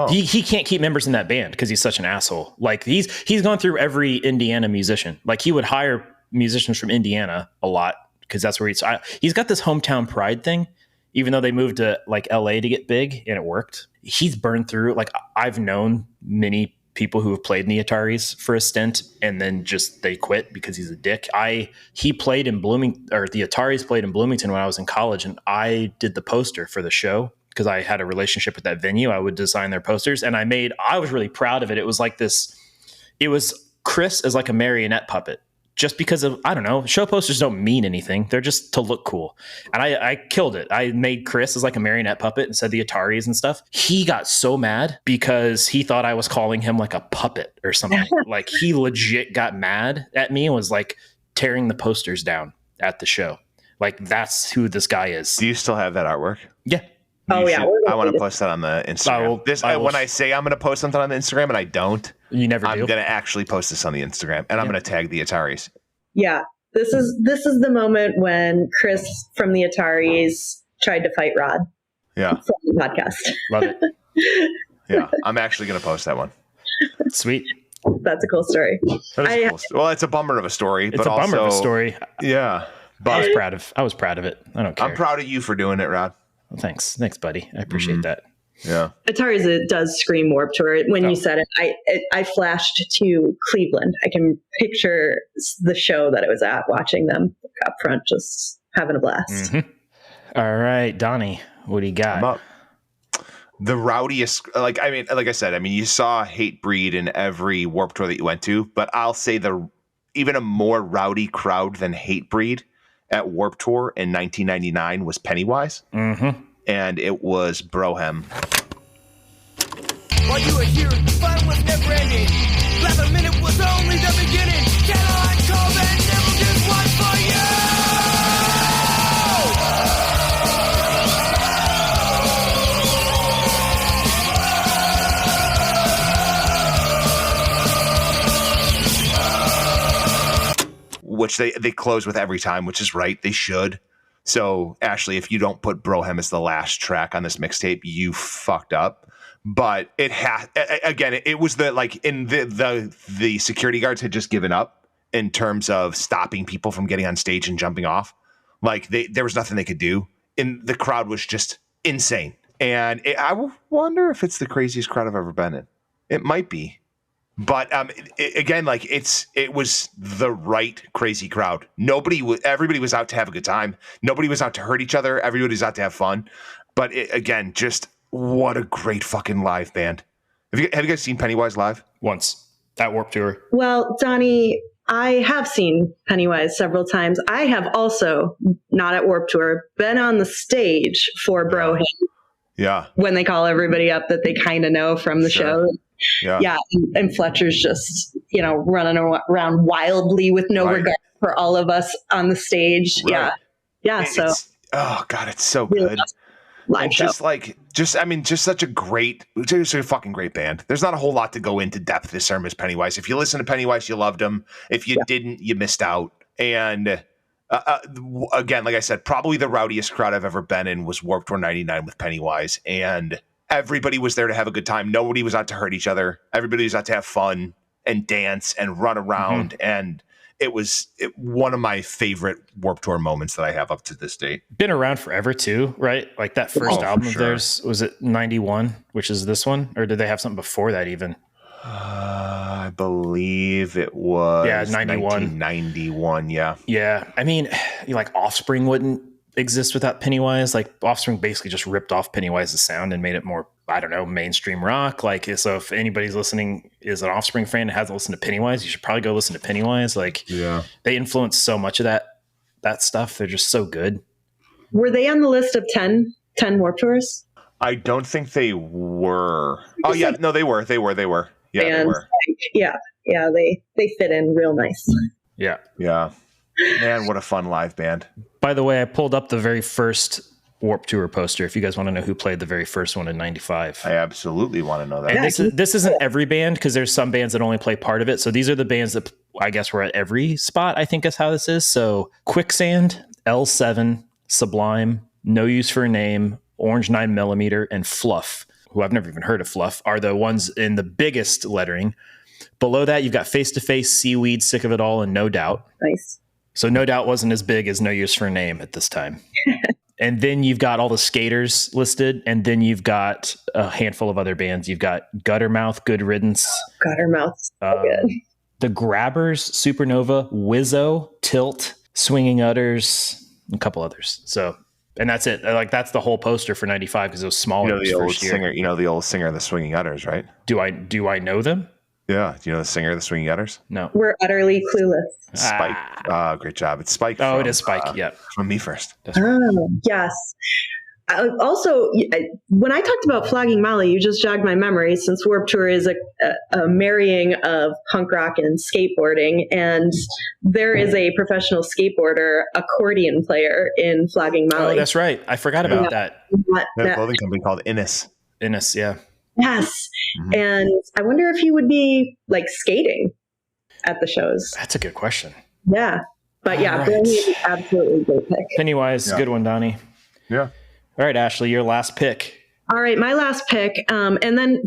Speaker 3: he can't keep members in that band because he's such an asshole. Like he's gone through every Indiana musician. Like he would hire musicians from Indiana a lot because that's where he's got this hometown pride thing. Even though they moved to like LA to get big and it worked, he's burned through. Like I've known many people who have played in the Ataris for a stint and then just they quit because he's a dick. He played in Bloomington, or the Ataris played in Bloomington when I was in college, and I did the poster for the show because I had a relationship with that venue. I would design their posters, and I was really proud of it. It was like this. It was Chris as like a marionette puppet. Just because of, I don't know, show posters don't mean anything. They're just to look cool. And I killed it. I made Chris as like a marionette puppet and said the Ataris and stuff. He got so mad because he thought I was calling him like a puppet or something. Like he legit got mad at me and was like tearing the posters down at the show. Like that's who this guy is.
Speaker 4: Do you still have that artwork?
Speaker 3: Yeah.
Speaker 4: I want to post that on the Instagram. When I say I'm going to post something on the Instagram and I don't,
Speaker 3: you never do.
Speaker 4: I'm going to actually post this on the Instagram, and I'm going to tag the Ataris.
Speaker 5: Yeah. This is the moment when Chris from the Ataris tried to fight Rod.
Speaker 4: Yeah.
Speaker 5: From the podcast.
Speaker 3: Love it.
Speaker 4: Yeah. I'm actually going to post that one.
Speaker 3: Sweet.
Speaker 5: That's a cool story.
Speaker 4: Well, it's a bummer of a story.
Speaker 3: It's a bummer of a story.
Speaker 4: Yeah. But
Speaker 3: I was proud of it. I don't care.
Speaker 4: I'm proud of you for doing it, Rod.
Speaker 3: Well, thanks, buddy. I appreciate that.
Speaker 4: Yeah.
Speaker 5: Ataris, it does scream Warped Tour. When you said it, I flashed to Cleveland. I can picture the show that I was at, watching them up front, just having a blast.
Speaker 3: Mm-hmm. All right, Donnie, what do you got?
Speaker 4: I'm up. The rowdiest, like I said, you saw Hatebreed in every Warped Tour that you went to, but I'll say even a more rowdy crowd than Hatebreed at Warped Tour in 1999 was Pennywise.
Speaker 3: Mm-hmm.
Speaker 4: And it was Brohem.
Speaker 6: While you were here, the fun was never ending. Last a minute was only the beginning. Cadillac called and never did one for you.
Speaker 4: Which they close with every time, which is right. They should. So, Ashley, if you don't put Brohem as the last track on this mixtape, you fucked up. But it was the security guards had just given up in terms of stopping people from getting on stage and jumping off. Like there was nothing they could do, and the crowd was just insane. And I wonder if it's the craziest crowd I've ever been in. It might be. But it was the right crazy crowd. Everybody was out to have a good time. Nobody was out to hurt each other. Everybody was out to have fun. But just what a great fucking live band. Have you guys seen Pennywise live?
Speaker 3: Once at Warped Tour.
Speaker 5: Well, Donnie, I have seen Pennywise several times. I have also, not at Warped Tour, been on the stage for Brohem.
Speaker 4: Yeah.
Speaker 5: When they call everybody up that they kind of know from the show.
Speaker 4: Yeah.
Speaker 5: And Fletcher's just, running around wildly with no regard for all of us on the stage. Right. Yeah. So,
Speaker 4: oh God, it's so
Speaker 5: really
Speaker 4: good.
Speaker 5: Live show.
Speaker 4: Just such a fucking great band. There's not a whole lot to go into depth this term as Pennywise. If you listen to Pennywise, you loved them. If you didn't, you missed out. And again, like I said, probably the rowdiest crowd I've ever been in was Warped Tour 99 with Pennywise. And everybody was there to have a good time. Nobody was out to hurt each other. Everybody was out to have fun. and dance and run around. And it was one of my favorite Warped Tour moments that I have up to this date.
Speaker 3: Been around forever too, right? Like that first album of theirs, was it 91, which is this one? Or did they have something before that even?
Speaker 4: I believe it was
Speaker 3: 91.
Speaker 4: 1991. Yeah.
Speaker 3: Yeah. I mean, like Offspring wouldn't exist without Pennywise. Like Offspring basically just ripped off Pennywise's sound and made it more, I don't know, mainstream rock. Like, so if anybody's listening is an Offspring fan and hasn't listened to Pennywise, you should probably go listen to Pennywise. Like, they influenced so much of that stuff. They're just so good.
Speaker 5: Were they on the list of 10 Warped Tours?
Speaker 4: I don't think they were. Oh yeah, no, they were. Yeah, they were.
Speaker 5: They fit in real nice.
Speaker 3: Yeah.
Speaker 4: Man, what a fun live band.
Speaker 3: By the way, I pulled up the very first Warped Tour poster if you guys want to know who played the very first one in 95.
Speaker 4: I absolutely want to know that.
Speaker 3: And this isn't every band, because there's some bands that only play part of it. So these are the bands that I guess were at every spot, I think is how this is. So Quicksand, L7, Sublime, No Use for a Name, Orange 9mm, and Fluff, who I've never even heard of Fluff, are the ones in the biggest lettering. Below that, you've got Face to Face, Seaweed, Sick of It All, and No Doubt.
Speaker 5: Nice.
Speaker 3: So No Doubt wasn't as big as No Use for a Name at this time. And then you've got all the Skaters listed, and then you've got a handful of other bands. You've got Guttermouth, Good Riddance.
Speaker 5: Guttermouth, so good.
Speaker 3: The Grabbers, Supernova, Wizzo, Tilt, Swinging Utters, and a couple others. So, and that's it. Like, that's the whole poster for 95, because it was smaller.
Speaker 4: The old singer, the old singer of the Swinging Utters, right?
Speaker 3: Do I know them?
Speaker 4: Yeah. Do you know the singer of the Swinging Utters?
Speaker 3: No.
Speaker 5: We're utterly clueless.
Speaker 4: Spike. Great job. It's Spike.
Speaker 3: It is Spike. Yeah.
Speaker 4: From Me First.
Speaker 5: Yes. Also, when I talked about Flogging Molly, you just jogged my memory, since Warped Tour is a marrying of punk rock and skateboarding, and there is a professional skateboarder accordion player in Flogging Molly.
Speaker 3: Oh, that's right. I forgot about that.
Speaker 4: They have a clothing company called Innis.
Speaker 3: Innis, yeah.
Speaker 5: Yes. Mm-hmm. And I wonder if he would be like skating at the shows.
Speaker 3: That's a good question.
Speaker 5: Yeah. But yeah, right. Is absolutely great pick.
Speaker 3: Pennywise, good one, Donnie.
Speaker 4: Yeah.
Speaker 3: All right, Ashley, your last pick.
Speaker 5: All right, my last pick. And then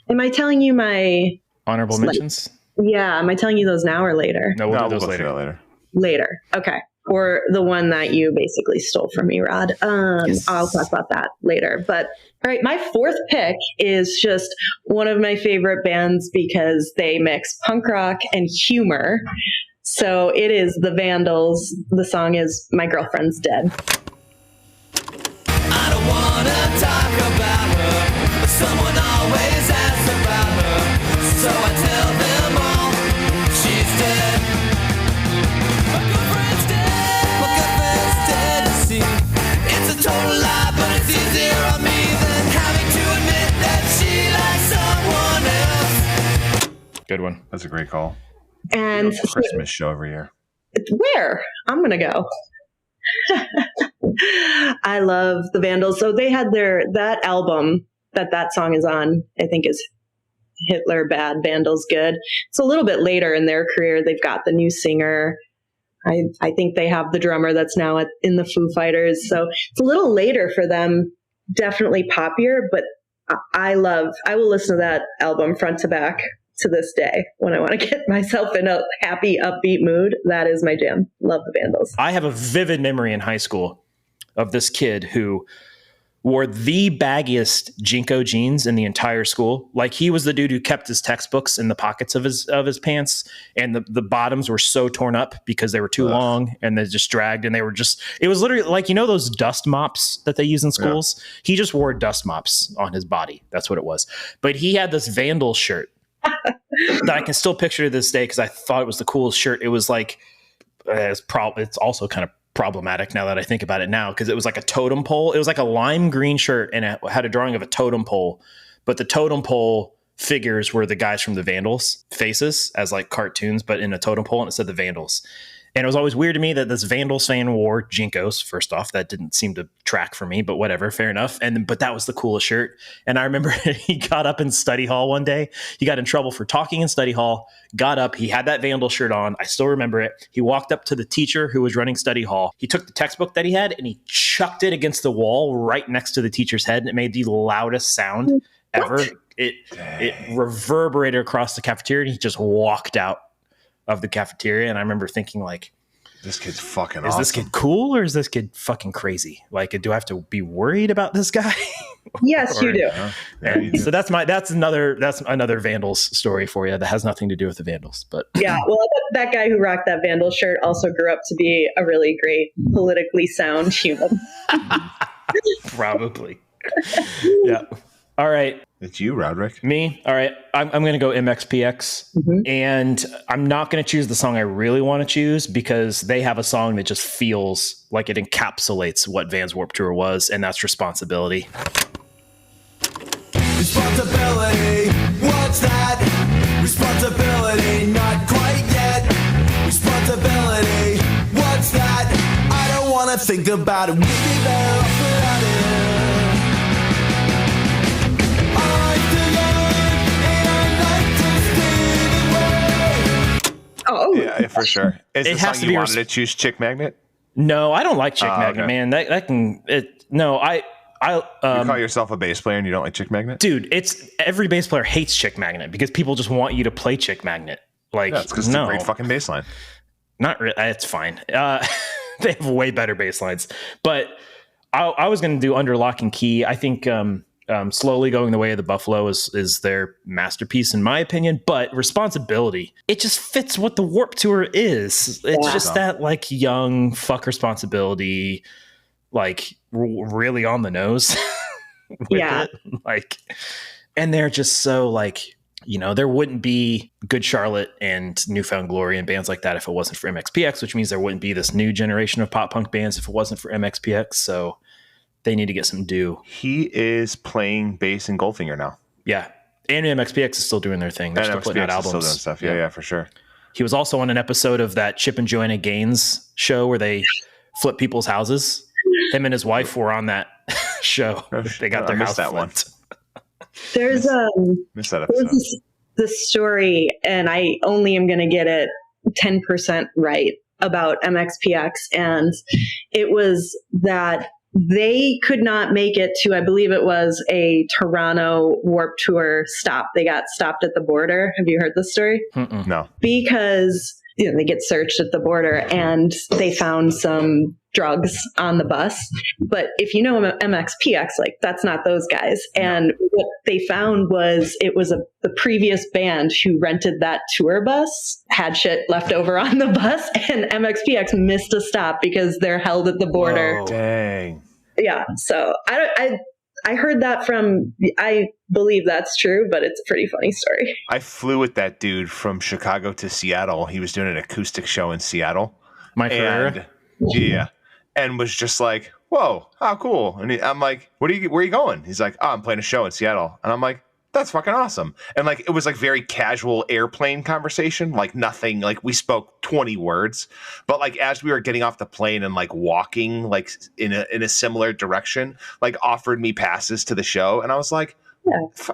Speaker 5: am I telling you my
Speaker 3: honorable mentions?
Speaker 5: Yeah, am I telling you those now or later?
Speaker 3: No, we'll do those later.
Speaker 5: Later. Okay. Or the one that you basically stole from me, Rod. Yes. I'll talk about that later. But all right, my fourth pick is just one of my favorite bands because they mix punk rock and humor. So it is the Vandals. The song is My Girlfriend's Dead.
Speaker 6: I don't want to talk about her, but someone always asks about her. So I tell them all she's dead. My girlfriend's dead. My girlfriend's dead. You see, it's a total lie, but it's easier on me than having to admit that she likes someone else.
Speaker 3: Good one.
Speaker 4: That's a great call.
Speaker 5: And
Speaker 4: Christmas show every year.
Speaker 5: Where? I'm gonna go. I love the Vandals. So they had that album that song is on, I think is Hitler Bad, Vandals Good. It's a little bit later in their career. They've got the new singer. I think they have the drummer that's now in the Foo Fighters. So it's a little later for them, definitely poppier, but I will listen to that album front to back to this day when I want to get myself in a happy, upbeat mood. That is my jam. Love the Vandals.
Speaker 3: I have a vivid memory in high school of this kid who wore the baggiest Jinko jeans in the entire school. Like, he was the dude who kept his textbooks in the pockets of his pants, and the bottoms were so torn up because they were too long and they just dragged, and it was literally like, those dust mops that they use in schools. Yeah. He just wore dust mops on his body. That's what it was. But he had this Vandal shirt that I can still picture to this day because I thought it was the coolest shirt. It was like, it's also kind of problematic now that I think about it now, because it was like a totem pole. It was like a lime green shirt, and it had a drawing of a totem pole, but the totem pole figures were the guys from the Vandals faces as like cartoons, but in a totem pole, and it said the Vandals. And it was always weird to me that this Vandals fan wore Jinkos. First off, that didn't seem to track for me, but whatever, fair enough. But that was the coolest shirt. And I remember he got up in study hall one day. He got in trouble for talking in study hall, got up. He had that Vandal shirt on. I still remember it. He walked up to the teacher who was running study hall. He took the textbook that he had and he chucked it against the wall right next to the teacher's head. And it made the loudest sound ever. it reverberated across the cafeteria, and he just walked out of the cafeteria. And I remember thinking, like,
Speaker 4: this kid's fucking
Speaker 3: is
Speaker 4: awesome.
Speaker 3: this kid cool or is this kid fucking crazy? Like, do I have to be worried about this guy?
Speaker 5: Yes, you do.
Speaker 3: And so that's another Vandals story for you that has nothing to do with the Vandals. But
Speaker 5: Yeah, well, that guy who rocked that Vandal shirt also grew up to be a really great, politically sound human.
Speaker 3: probably. Yeah. All right.
Speaker 4: It's you, Roderick.
Speaker 3: Me? All right. I'm going to go MXPX. And I'm not going to choose the song I really want to choose because they have a song that just feels like it encapsulates what Vans Warped Tour was, and that's Responsibility.
Speaker 6: Responsibility, what's that? Responsibility, not quite yet. Responsibility, what's that? I don't wanna think about it. We be better off without it. I like to learn, and I like to stay the way.
Speaker 5: Oh,
Speaker 4: Yeah, for sure. Is
Speaker 3: It
Speaker 4: the
Speaker 3: has
Speaker 4: song
Speaker 3: to
Speaker 4: you
Speaker 3: be
Speaker 4: wanted to choose Chick Magnet?
Speaker 3: No, I don't like Chick Magnet,
Speaker 4: okay.
Speaker 3: man. That can it. No, I
Speaker 4: You call yourself a bass player and you don't like Chick Magnet?
Speaker 3: dude, it's every bass player hates Chick Magnet because people just want you to play Chick Magnet. Like,
Speaker 4: Yeah, it's because it's a great fucking bass line.
Speaker 3: not really. It's fine. They have way better bass lines. But I was going to do Under Lock and Key. I think Slowly Going the Way of the Buffalo is their masterpiece in my opinion. But Responsibility, it just fits what the Warped Tour is. It's just that like young fuck responsibility, like really on the nose. with it. Like, and they're just so like, you know, there wouldn't be Good Charlotte and Newfound Glory and bands like that if it wasn't for MXPX, which means there wouldn't be this new generation of pop punk bands if it wasn't for MXPX. So they need to get some due.
Speaker 4: He is playing bass in Goldfinger now.
Speaker 3: Yeah. And MXPX is still doing their thing. They're
Speaker 4: And
Speaker 3: still putting out
Speaker 4: MXPX is
Speaker 3: albums.
Speaker 4: still doing stuff. Yeah, for sure.
Speaker 3: He was also on an episode of that Chip and Joanna Gaines show where they flip people's houses. Him and his wife were on that show. They got their house
Speaker 4: that
Speaker 3: flipped.
Speaker 5: there's
Speaker 4: Missed that
Speaker 5: there's
Speaker 4: episode.
Speaker 5: this story, and I only am going to get it 10% right about MXPX, and it was that they could not make it to, I believe it was a Toronto Warped Tour stop. They got stopped at the border. Have you heard this story?
Speaker 4: No.
Speaker 5: Because they get searched at the border and they found some drugs on the bus. But if you know MXPX, like that's not those guys. And what they found was it was the previous band who rented that tour bus had shit left over on the bus, and MXPX missed a stop because they're held at the border.
Speaker 3: Whoa.
Speaker 4: Dang.
Speaker 5: Yeah. So I heard that from, I believe that's true, but it's a pretty funny story.
Speaker 4: I flew with that dude from Chicago to Seattle. He was doing an acoustic show in Seattle.
Speaker 3: Mike Herrera?
Speaker 4: Yeah. And was just like, whoa, how cool. And I'm like, where are you going? He's like, oh, I'm playing a show in Seattle. And I'm like, that's fucking awesome. And like, it was like very casual airplane conversation, like nothing, like we spoke 20 words, but like as we were getting off the plane and like walking like in a similar direction, like offered me passes to the show. And I was like,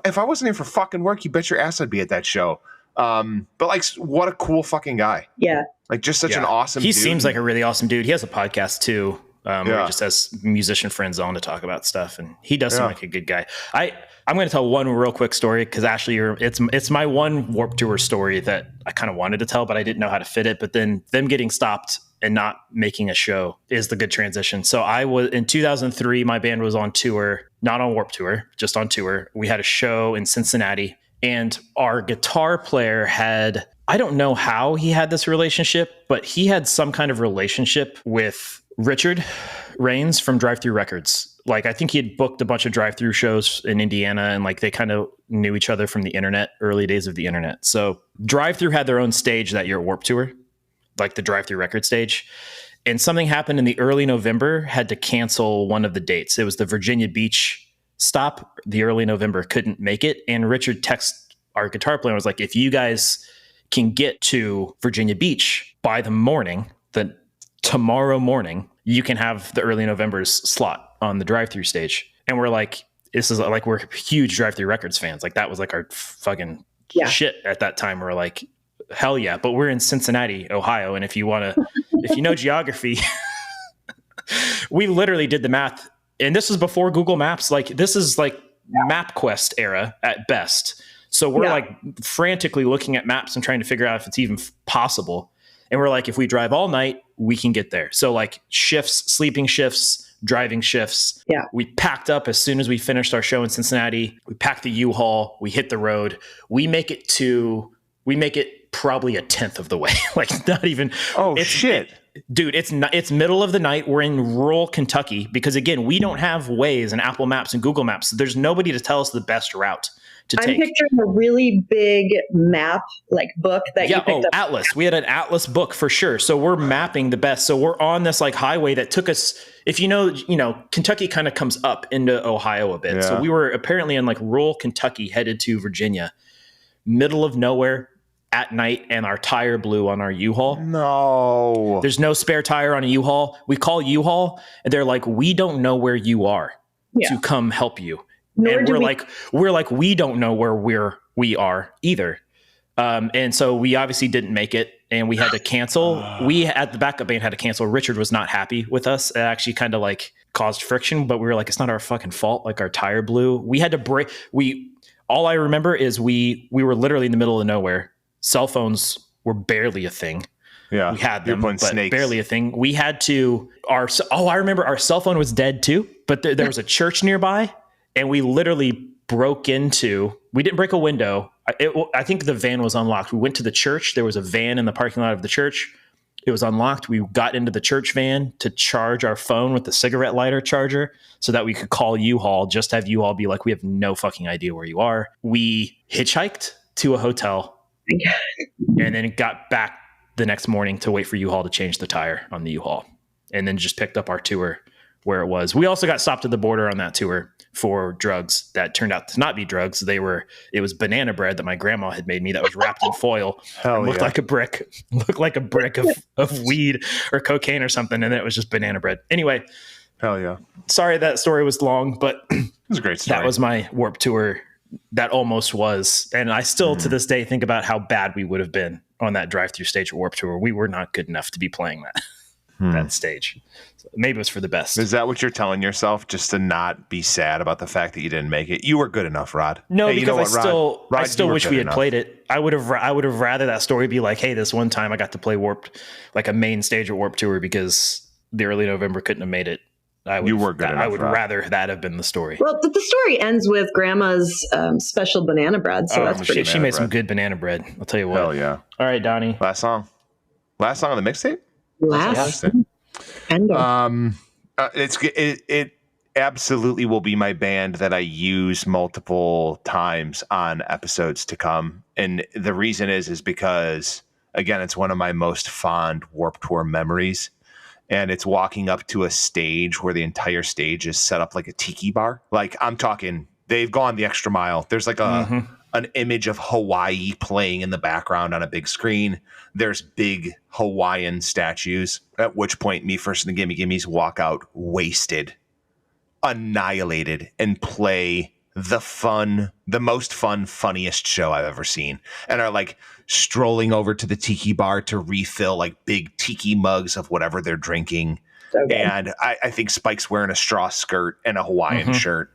Speaker 4: if I wasn't here for fucking work, you bet your ass I'd be at that show. But like, what a cool fucking guy.
Speaker 5: Yeah.
Speaker 4: Like just such an awesome
Speaker 3: He
Speaker 4: dude.
Speaker 3: seems like a really awesome dude. He has a podcast too. Where he just has musician friends on to talk about stuff, and he does seem like a good guy. I'm going to tell one real quick story because Ashley, it's my one Warped Tour story that I kind of wanted to tell, but I didn't know how to fit it. But then them getting stopped and not making a show is the good transition. So I was in 2003, my band was on tour, not on Warped Tour, just on tour. We had a show in Cincinnati, and our guitar player had, I don't know how he had this relationship, but he had some kind of relationship with Richard Raines from Drive Thru Records. Like, I think he had booked a bunch of drive-through shows in Indiana, and like they kind of knew each other from the internet, early days of the internet. So Drive Thru had their own stage that year at Warped Tour, like the Drive Thru Record stage. And something happened in the early November, had to cancel one of the dates. It was the Virginia Beach stop. The early November couldn't make it. And Richard texted our guitar player and was like, if you guys can get to Virginia Beach by the morning, the tomorrow morning, you can have the early November's slot on the drive-through stage. And we're like, this is like, we're huge Drive-Thru Records fans. Like that was like our fucking shit at that time. We're like, hell yeah. But we're in Cincinnati, Ohio. And if you know geography, we literally did the math. And this is before Google Maps. Like this is like MapQuest era at best. So we're like frantically looking at maps and trying to figure out if it's even possible. And we're like, if we drive all night, we can get there. So like shifts, sleeping shifts, driving shifts.
Speaker 5: Yeah.
Speaker 3: We packed up as soon as we finished our show in Cincinnati. We packed the U-Haul. We hit the road. We make it probably a 10th of the way. Like not even.
Speaker 4: Oh, shit.
Speaker 3: Dude, it's middle of the night. We're in rural Kentucky because, again, we don't have Waze and Apple Maps and Google Maps. So there's nobody to tell us the best route to take.
Speaker 5: I'm picturing a really big map, like book that you picked up.
Speaker 3: Atlas. We had an Atlas book for sure. So we're mapping the best. So we're on this like highway that took us, if you know, Kentucky kind of comes up into Ohio a bit.
Speaker 4: Yeah.
Speaker 3: So we were apparently in like rural Kentucky headed to Virginia, middle of nowhere at night, and our tire blew on our U-Haul.
Speaker 4: No.
Speaker 3: There's no spare tire on a U-Haul. We call U-Haul and they're like, we don't know where you are to come help you.
Speaker 5: Nor
Speaker 3: and
Speaker 5: do
Speaker 3: we're like, we don't know where we are either. And so we obviously didn't make it and we had to cancel. We at the backup band had to cancel. Richard was not happy with us. It actually kind of like caused friction, but we were like, it's not our fucking fault. Like our tire blew. We had to break. All I remember is we were literally in the middle of nowhere. Cell phones were barely a thing.
Speaker 4: Yeah.
Speaker 3: We had them, but
Speaker 4: snakes.
Speaker 3: barely a thing. We had to, I remember our cell phone was dead too, but there was a church nearby and we literally we didn't break a window. I think the van was unlocked. We went to the church. There was a van in the parking lot of the church. It was unlocked. We got into the church van to charge our phone with the cigarette lighter charger so that we could call U-Haul, just have U-Haul be like, we have no fucking idea where you are. We hitchhiked to a hotel and then got back the next morning to wait for U-Haul to change the tire on the U-Haul, and then just picked up our tour where it was. We also got stopped at the border on that tour for drugs that turned out to not be drugs. It was banana bread that my grandma had made me that was wrapped in foil. Looked like a brick of weed or cocaine or something. And it was just banana bread. Anyway.
Speaker 4: Hell yeah.
Speaker 3: Sorry that story was long, but
Speaker 4: it was a great story.
Speaker 3: That was my Warped Tour. That almost was. And I still to this day think about how bad we would have been on that drive-through stage at Warped Tour. We were not good enough to be playing that stage. So maybe it was for the best.
Speaker 4: Is that what you're telling yourself, just to not be sad about the fact that you didn't make it? You were good enough, Rod.
Speaker 3: No,
Speaker 4: hey,
Speaker 3: because I still wish we had
Speaker 4: enough.
Speaker 3: played it. I would have rather that story be like, hey, this one time I got to play Warped, like a main stage at Warped Tour, because the early November couldn't have made it. I would rather that have been the story.
Speaker 5: Well, the story ends with Grandma's special banana bread, so that's pretty.
Speaker 3: She made some good banana bread. I'll tell you what.
Speaker 4: Hell yeah!
Speaker 3: All right, Donnie.
Speaker 4: Last song on the mixtape. It absolutely will be my band that I use multiple times on episodes to come, and the reason is because again, it's one of my most fond Warped Tour memories. And it's walking up to a stage where the entire stage is set up like a tiki bar. Like, I'm talking, they've gone the extra mile. There's like an image of Hawaii playing in the background on a big screen. There's big Hawaiian statues, at which point Me First and the Gimme Gimmes walk out wasted, annihilated, and play the most funniest show I've ever seen, and are like strolling over to the tiki bar to refill like big tiki mugs of whatever they're drinking. Okay. And I think Spike's wearing a straw skirt and a Hawaiian shirt,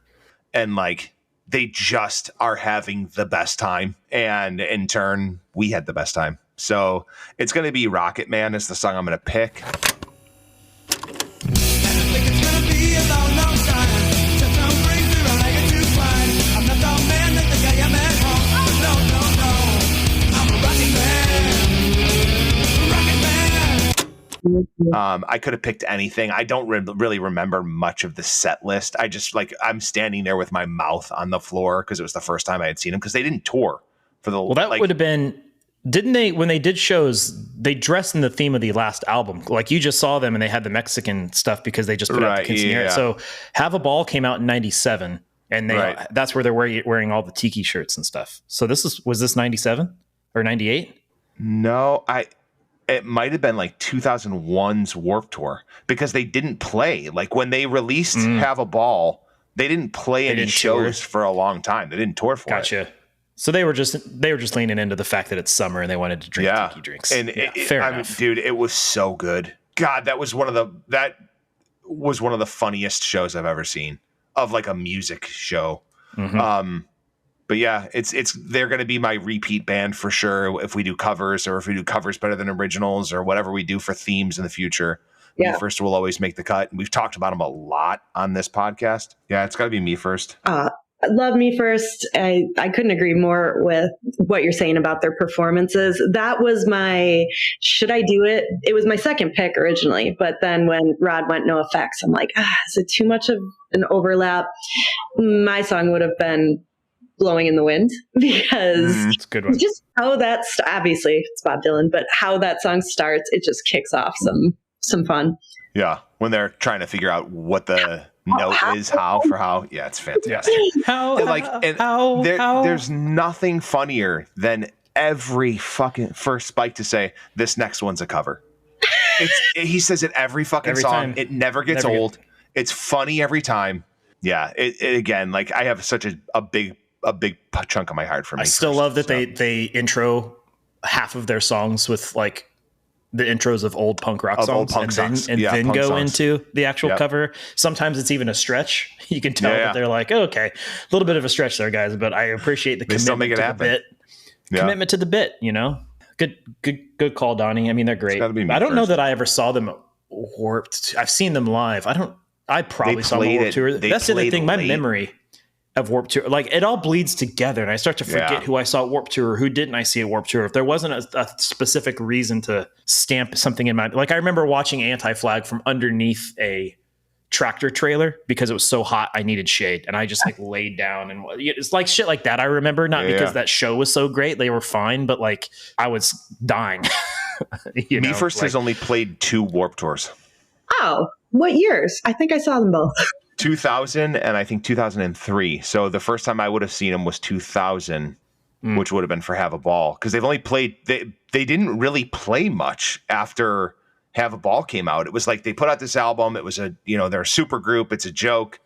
Speaker 4: and like they just are having the best time, and in turn we had the best time. So it's going to be Rocket Man is the song I'm going to pick. I could have picked anything. I don't really remember much of the set list. I just I'm standing there with my mouth on the floor because it was the first time I had seen them, because they didn't tour for the.
Speaker 3: Well, that would have been. Didn't they, when they did shows, they dressed in the theme of the last album? Like you just saw them and they had the Mexican stuff because they just put out the quinceañera.
Speaker 4: Yeah.
Speaker 3: So Have a Ball came out in 97 and that's where they're wearing all the tiki shirts and stuff. So was this 97 or 98?
Speaker 4: No, it might have been like 2001's Warped Tour, because they didn't play. Like when they released Have a Ball, they didn't play any shows for a long time. They didn't tour for it.
Speaker 3: Gotcha. So they were just leaning into the fact that it's summer and they wanted to drink tiki drinks.
Speaker 4: And
Speaker 3: fair enough.
Speaker 4: Dude, it was so good. God, that was one of the funniest shows I've ever seen, of like a music show. But yeah, they're going to be my repeat band for sure. If we do covers, or if we do covers better than originals, or whatever we do for themes in the future,
Speaker 5: Yeah.
Speaker 4: Me First will always make the cut. And we've talked about them a lot on this podcast. Yeah, it's got to be Me First.
Speaker 5: I love Me First. I couldn't agree more with what you're saying about their performances. That was my, should I do it? It was my second pick originally, but then when Rod went No Effects, I'm like, is it too much of an overlap? My song would have been Blowing in the Wind, because
Speaker 3: It's a good one.
Speaker 5: just how obviously it's Bob Dylan, but how that song starts, it just kicks off some fun.
Speaker 4: Yeah, when they're trying to figure out what the note is, how. Yeah, it's fantastic. There's nothing funnier than every fucking first Spike to say this next one's a cover. He says it every fucking
Speaker 3: Every
Speaker 4: song.
Speaker 3: time.
Speaker 4: It never gets old. It's funny every time. Yeah. It again, like I have such a big chunk of my heart for me.
Speaker 3: I still love that they intro half of their songs with like the intros of old punk rock songs, and then go into the actual cover. Sometimes it's even a stretch. You can tell that they're like, oh, okay, a little bit of a stretch there, guys, but I appreciate the commitment to the bit. Commitment to the bit, you know. Good call, Donnie. I mean, they're great. I don't know that I ever saw them Warped. I've seen them live. I probably saw them on Warped Tour. That's the other thing. My memory of Warped Tour, like it all bleeds together, and I start to forget who I saw at Warped Tour or who didn't I see at Warped Tour. If there wasn't a specific reason to stamp something in my, like I remember watching Anti-Flag from underneath a tractor trailer because it was so hot I needed shade, and I just like laid down, and it's like shit like that I remember, not because that show was so great, they were fine, but like I was dying.
Speaker 4: Me First has only played 2 Warped Tours.
Speaker 5: Oh, what years? I think I saw them both.
Speaker 4: 2000 and I think 2003. So the first time I would have seen them was 2000, which would have been for Have a Ball, because they've only played. They didn't really play much after Have a Ball came out. It was like they put out this album. It was they're a super group. It's a joke,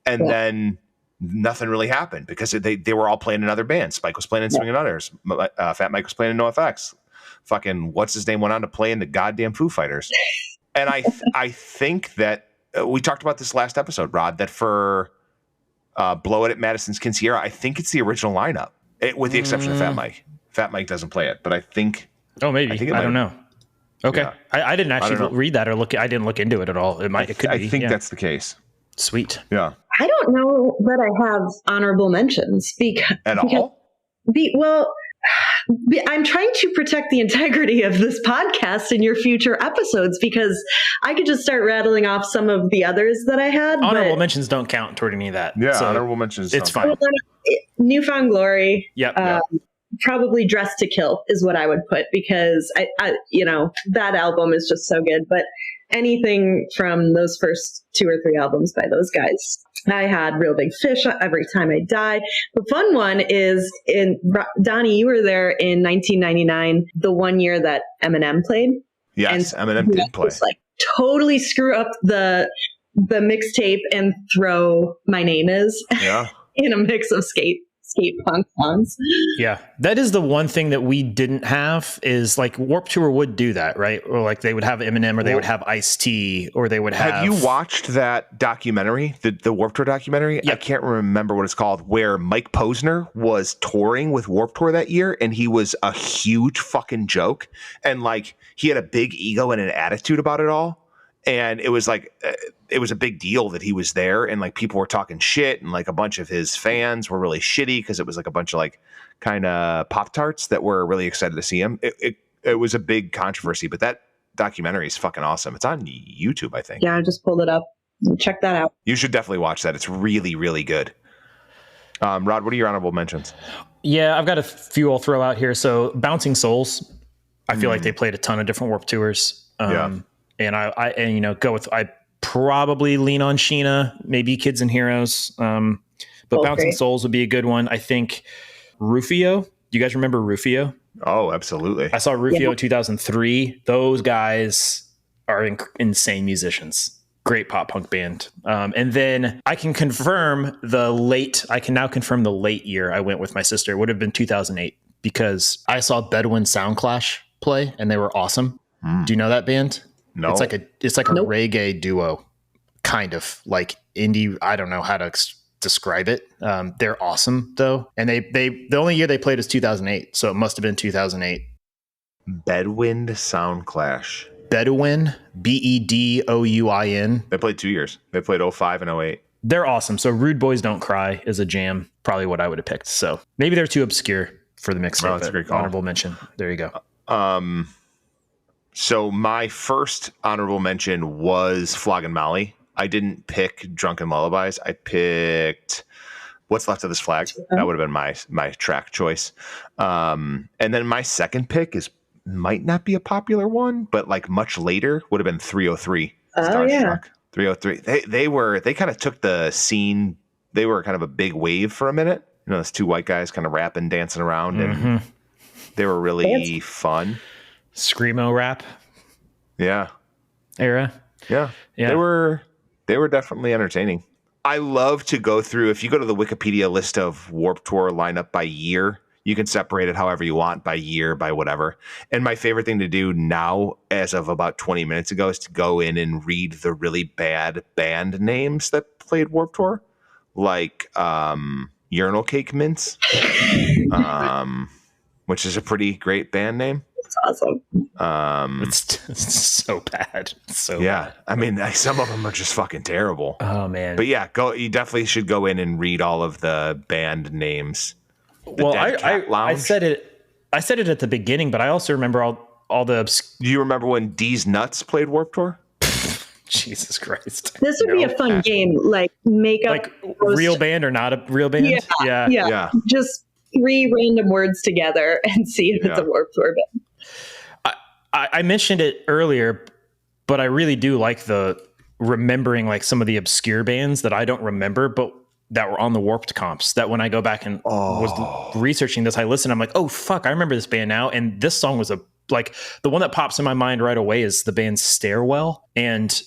Speaker 4: and then nothing really happened because they were all playing in other bands. Spike was playing in Swingin' Utters. Fat Mike was playing in NoFX. Fucking what's his name went on to play in the goddamn Foo Fighters. And I think that. We talked about this last episode, Rod, that for Blow It at Madison's Quinceañera, I think it's the original lineup, with the exception of Fat Mike. Fat Mike doesn't play it, but I think...
Speaker 3: Oh, maybe. I don't know. Okay. Yeah. I didn't actually read that or look. I didn't look into it at all. It could be.
Speaker 4: I think that's the case.
Speaker 3: Sweet.
Speaker 4: Yeah.
Speaker 5: I don't know that I have honorable mentions well, I'm trying to protect the integrity of this podcast in your future episodes, because I could just start rattling off some of the others that I had.
Speaker 3: Honorable mentions don't count toward any of that.
Speaker 4: Yeah, so honorable mentions.
Speaker 3: It's fine.
Speaker 5: Newfound Glory.
Speaker 3: Yep.
Speaker 5: Probably Dressed to Kill is what I would put, because I that album is just so good. But anything from those first 2 or 3 albums by those guys. I had Real Big Fish, Every Time I Die. The fun one is Donnie, you were there in 1999, the one year that Eminem played.
Speaker 4: Yes, Eminem did play.
Speaker 5: Like totally screw up the mixtape and throw My Name Is in a mix of skate punk songs.
Speaker 3: Yeah, that is the one thing that we didn't have, is like Warped Tour would do that, right? Or like they would have Eminem, or they would have Ice-T, or they would have...
Speaker 4: Have you watched that documentary, the Warped Tour documentary?
Speaker 3: Yep.
Speaker 4: I can't remember what it's called, where Mike Posner was touring with Warped Tour that year, and he was a huge fucking joke, and like he had a big ego and an attitude about it all. And it was like, it was a big deal that he was there, and like people were talking shit, and like a bunch of his fans were really shitty because it was like a bunch of like kind of Pop-Tarts that were really excited to see him. It was a big controversy, but that documentary is fucking awesome. It's on YouTube, I think.
Speaker 5: Yeah, I just pulled it up. Check that out.
Speaker 4: You should definitely watch that. It's really, really good. Rod, what are your honorable mentions?
Speaker 3: Yeah, I've got a few I'll throw out here. So Bouncing Souls, I feel like they played a ton of different Warped Tours. And I go with, I probably lean on Sheena, maybe Kids and Heroes. But Bouncing Souls would be a good one. I think Rufio. Do you guys remember Rufio?
Speaker 4: Oh, absolutely.
Speaker 3: I saw Rufio in 2003. Those guys are insane musicians. Great pop punk band. And then I can now confirm the late year I went with my sister. It would have been 2008, because I saw Bedouin Soundclash play, and they were awesome. Do you know that band?
Speaker 4: No.
Speaker 3: It's like a reggae duo, kind of like indie. I don't know how to describe it. They're awesome though, and they the only year they played is 2008, so it must have been 2008.
Speaker 4: Bedwind Soundclash.
Speaker 3: Bedouin, Bedouin.
Speaker 4: They played 2 years. They played 05 and 08.
Speaker 3: They're awesome. So Rude Boys Don't Cry is a jam. Probably what I would have picked. So maybe they're too obscure for the mixtape.
Speaker 4: Oh, that's a great call.
Speaker 3: Honorable mention. There you go.
Speaker 4: So my first honorable mention was Floggin' Molly. I didn't pick Drunken Lullabies. I picked What's Left of This Flag. That would have been my track choice. And then my second pick might not be a popular one, but like much later would have been 303. Starstruck. 303. They kind of took the scene. They were kind of a big wave for a minute. You know, those two white guys kind of rapping, dancing around, and they were really fun.
Speaker 3: Screamo rap.
Speaker 4: Yeah.
Speaker 3: Era.
Speaker 4: Yeah. They were definitely entertaining. I love to go through, if you go to the Wikipedia list of Warped Tour lineup by year, you can separate it however you want, by year, by whatever. And my favorite thing to do now, as of about 20 minutes ago, is to go in and read the really bad band names that played Warped Tour, like Urinal Cake Mints, which is a pretty great band name.
Speaker 5: It's awesome.
Speaker 3: It's so bad. So
Speaker 4: yeah,
Speaker 3: bad.
Speaker 4: I mean, some of them are just fucking terrible.
Speaker 3: Oh man.
Speaker 4: But yeah, you definitely should go in and read all of the band names.
Speaker 3: Well, I said it at the beginning, but I also remember all the.
Speaker 4: Do you remember when D's Nuts played Warped Tour?
Speaker 3: Jesus Christ!
Speaker 5: This would be a fun game, like make up
Speaker 3: like real band or not a real band.
Speaker 5: Yeah. Just 3 random words together and see if it's a Warped Tour band.
Speaker 3: I mentioned it earlier, but I really do like the remembering like some of the obscure bands that I don't remember, but that were on the Warped comps, that when I go back and was researching this, I listen, I'm like, oh fuck, I remember this band now. And this song was like the one that pops in my mind right away is the band Stairwell. And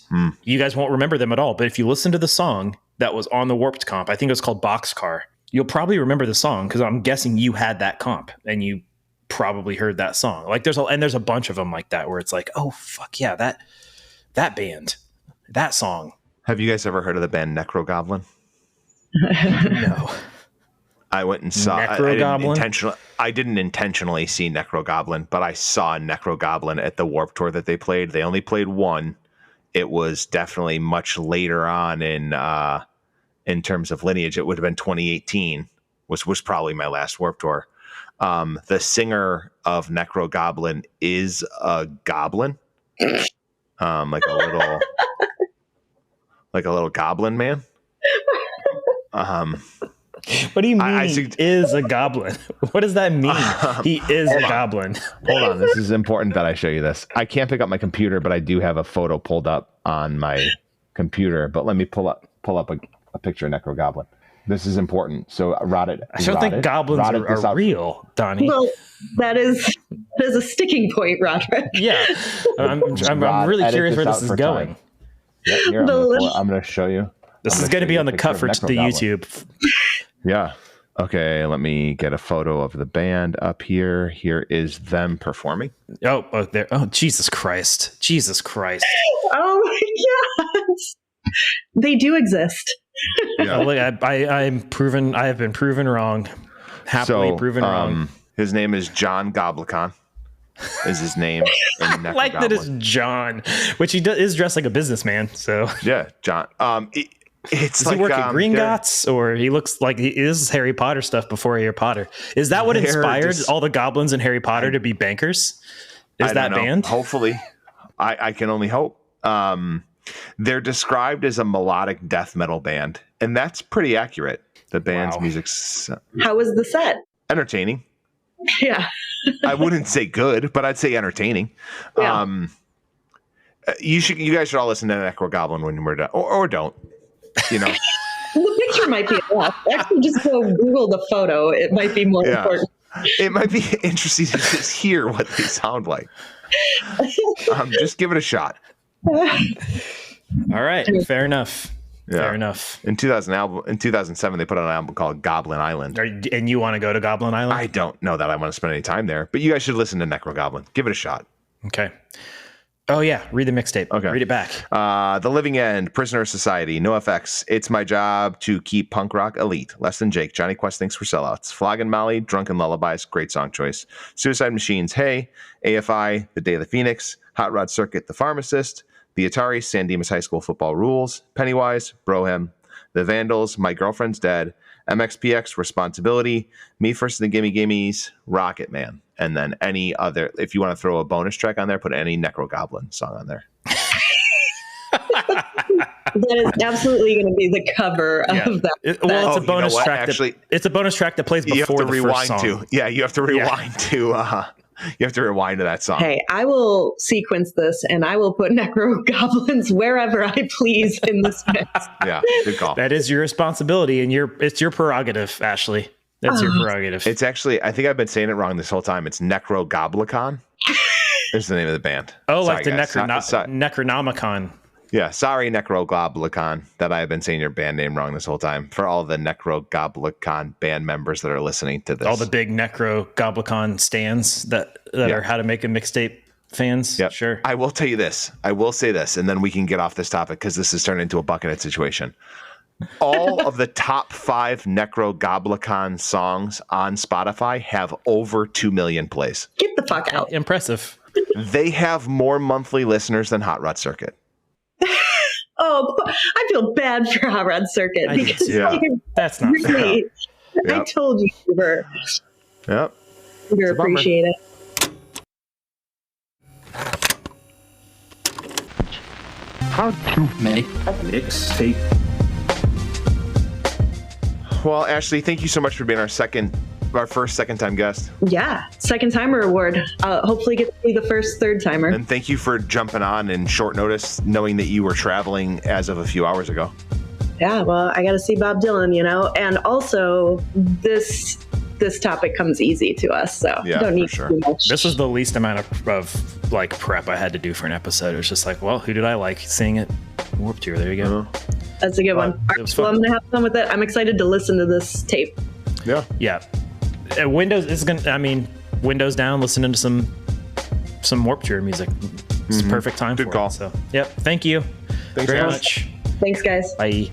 Speaker 3: you guys won't remember them at all. But if you listen to the song that was on the Warped comp, I think it was called Boxcar. You'll probably remember the song because I'm guessing you had that comp and you probably heard that song. Like there's a bunch of them like that where it's like, oh fuck yeah, that band, that song.
Speaker 4: Have you guys ever heard of the band Necro Goblin?
Speaker 3: No.
Speaker 4: I went and saw I didn't intentionally see Necro Goblin, but I saw Necro Goblin at the Warped Tour that they played. They only played one. It was definitely much later on in terms of lineage. It would have been 2018 was probably my last Warped Tour. The singer of Necro Goblin is a goblin, like a little goblin man.
Speaker 3: What do you mean he is a goblin? What does that mean? He is a goblin.
Speaker 4: Hold on, this is important that I show you this. I can't pick up my computer, but I do have a photo pulled up on my computer. But let me pull up a picture of Necro Goblin. This is important. So I
Speaker 3: don't think goblins are real, Donnie.
Speaker 5: Well, that is a sticking point, Roderick.
Speaker 3: Yeah, I'm really curious where this is going.
Speaker 4: Yeah, here, I'm going to show you.
Speaker 3: This is going to be on the cut for the YouTube.
Speaker 4: Yeah. Okay, let me get a photo of the band up here. Here is them performing.
Speaker 3: Oh, there. Oh, Jesus Christ.
Speaker 5: Oh my God. They do exist.
Speaker 3: Yeah. Look, I have been proven wrong. Happily proven wrong.
Speaker 4: His name is John Goblicon. Is his name?
Speaker 3: I like that it's John, which he is dressed like a businessman. So
Speaker 4: yeah, John. Does
Speaker 3: he work at Gringotts, or he looks like he is Harry Potter stuff before Harry Potter? Is that what inspired all the goblins in Harry Potter to be bankers? Is that band?
Speaker 4: Hopefully, I can only hope. They're described as a melodic death metal band, and that's pretty accurate. The band's music's
Speaker 5: how was the set?
Speaker 4: Entertaining.
Speaker 5: Yeah.
Speaker 4: I wouldn't say good, but I'd say entertaining. Yeah. You guys should all listen to Necro Goblin when we're done, or don't. You know,
Speaker 5: the picture might be enough. Actually, just go Google the photo. It might be more important.
Speaker 4: It might be interesting to just hear what they sound like. Just give it a shot.
Speaker 3: All right, fair enough.
Speaker 4: Yeah.
Speaker 3: Fair enough.
Speaker 4: In 2007, they put out an album called Goblin Island.
Speaker 3: And you want to go to Goblin Island?
Speaker 4: I don't know that I want to spend any time there, but you guys should listen to Necro Goblin. Give it a shot.
Speaker 3: Okay. Oh yeah, read the mixtape.
Speaker 4: Okay.
Speaker 3: Read it back.
Speaker 4: The Living End, Prisoner of Society, NoFX, It's My Job to Keep Punk Rock Elite, Less Than Jake, Johnny Quest Thinks We're Sellouts, Flogging Molly, Drunken Lullabies, great song choice, Suicide Machines, Hey, AFI, The Day of the Phoenix, Hot Rod Circuit, The Pharmacist, The Ataris, San Dimas High School Football Rules, Pennywise, Broham, The Vandals, My Girlfriend's Dead, MXPX, Responsibility, Me First and the Gimme Gimmies, Rocket Man. And then any other, if you want to throw a bonus track on there, put any Necro Goblin song on there.
Speaker 5: That is absolutely going to be the cover of that.
Speaker 3: It's a bonus track.
Speaker 4: Actually,
Speaker 3: it's a bonus track that plays before
Speaker 4: you have to
Speaker 3: the
Speaker 4: rewind
Speaker 3: first song.
Speaker 4: to. Yeah, you have to rewind to. You have to rewind to that song.
Speaker 5: Hey, I will sequence this and I will put Necro Goblins wherever I please in this mix.
Speaker 4: Yeah, good call.
Speaker 3: That is your responsibility, and it's your prerogative, Ashley. That's your prerogative.
Speaker 4: It's actually, I think I've been saying it wrong this whole time. It's Necro Goblicon. Is the name of the band.
Speaker 3: Oh,
Speaker 4: Sorry,
Speaker 3: like the
Speaker 4: guys.
Speaker 3: Necronomicon.
Speaker 4: Yeah, sorry, Necro Goblicon, that I have been saying your band name wrong this whole time. For all the Necro Goblicon band members that are listening to this.
Speaker 3: All the big Necro Goblicon stands that are How to Make a Mixtape fans.
Speaker 4: Yep.
Speaker 3: Sure.
Speaker 4: I will tell you this. I will say this, and then we can get off this topic because this has turned into a buckethead situation. All of the top 5 Necro Goblicon songs on Spotify have over 2 million plays.
Speaker 5: Get the fuck out.
Speaker 3: Impressive.
Speaker 4: They have more monthly listeners than Hot Rod Circuit.
Speaker 5: Oh, I feel bad for Hot Rod Circuit
Speaker 3: I do
Speaker 5: because
Speaker 3: too. That's not fair.
Speaker 5: really, I
Speaker 4: Yep.
Speaker 5: told you were
Speaker 4: Yep.
Speaker 5: underappreciate it.
Speaker 1: How to make a mixtape.
Speaker 4: Well, Ashley, thank you so much for being our first second time guest.
Speaker 5: Yeah, second timer award. Hopefully get to be the first third timer.
Speaker 4: And thank you for jumping on in short notice, knowing that you were traveling as of a few hours ago.
Speaker 5: Yeah, well, I got to see Bob Dylan, and also this topic comes easy to us, so
Speaker 4: Yeah,
Speaker 5: you don't need
Speaker 4: for sure.
Speaker 5: too much.
Speaker 3: This was the least amount of like prep I had to do for an episode. It was just like, well, who did I like seeing it? Warped Tour. There you go.
Speaker 5: That's a good one.
Speaker 3: It was
Speaker 5: Well,
Speaker 3: fun.
Speaker 5: I'm gonna have fun with it. I'm excited to listen to this tape.
Speaker 4: Yeah.
Speaker 3: Yeah. Windows is gonna. I mean, Windows down. Listening to some Warped Tour music. It's the perfect time
Speaker 4: Good
Speaker 3: for
Speaker 4: call.
Speaker 3: it. So, yep. Thank you
Speaker 4: Thanks
Speaker 3: very
Speaker 4: very
Speaker 3: much.
Speaker 5: Thanks, guys.
Speaker 3: Bye.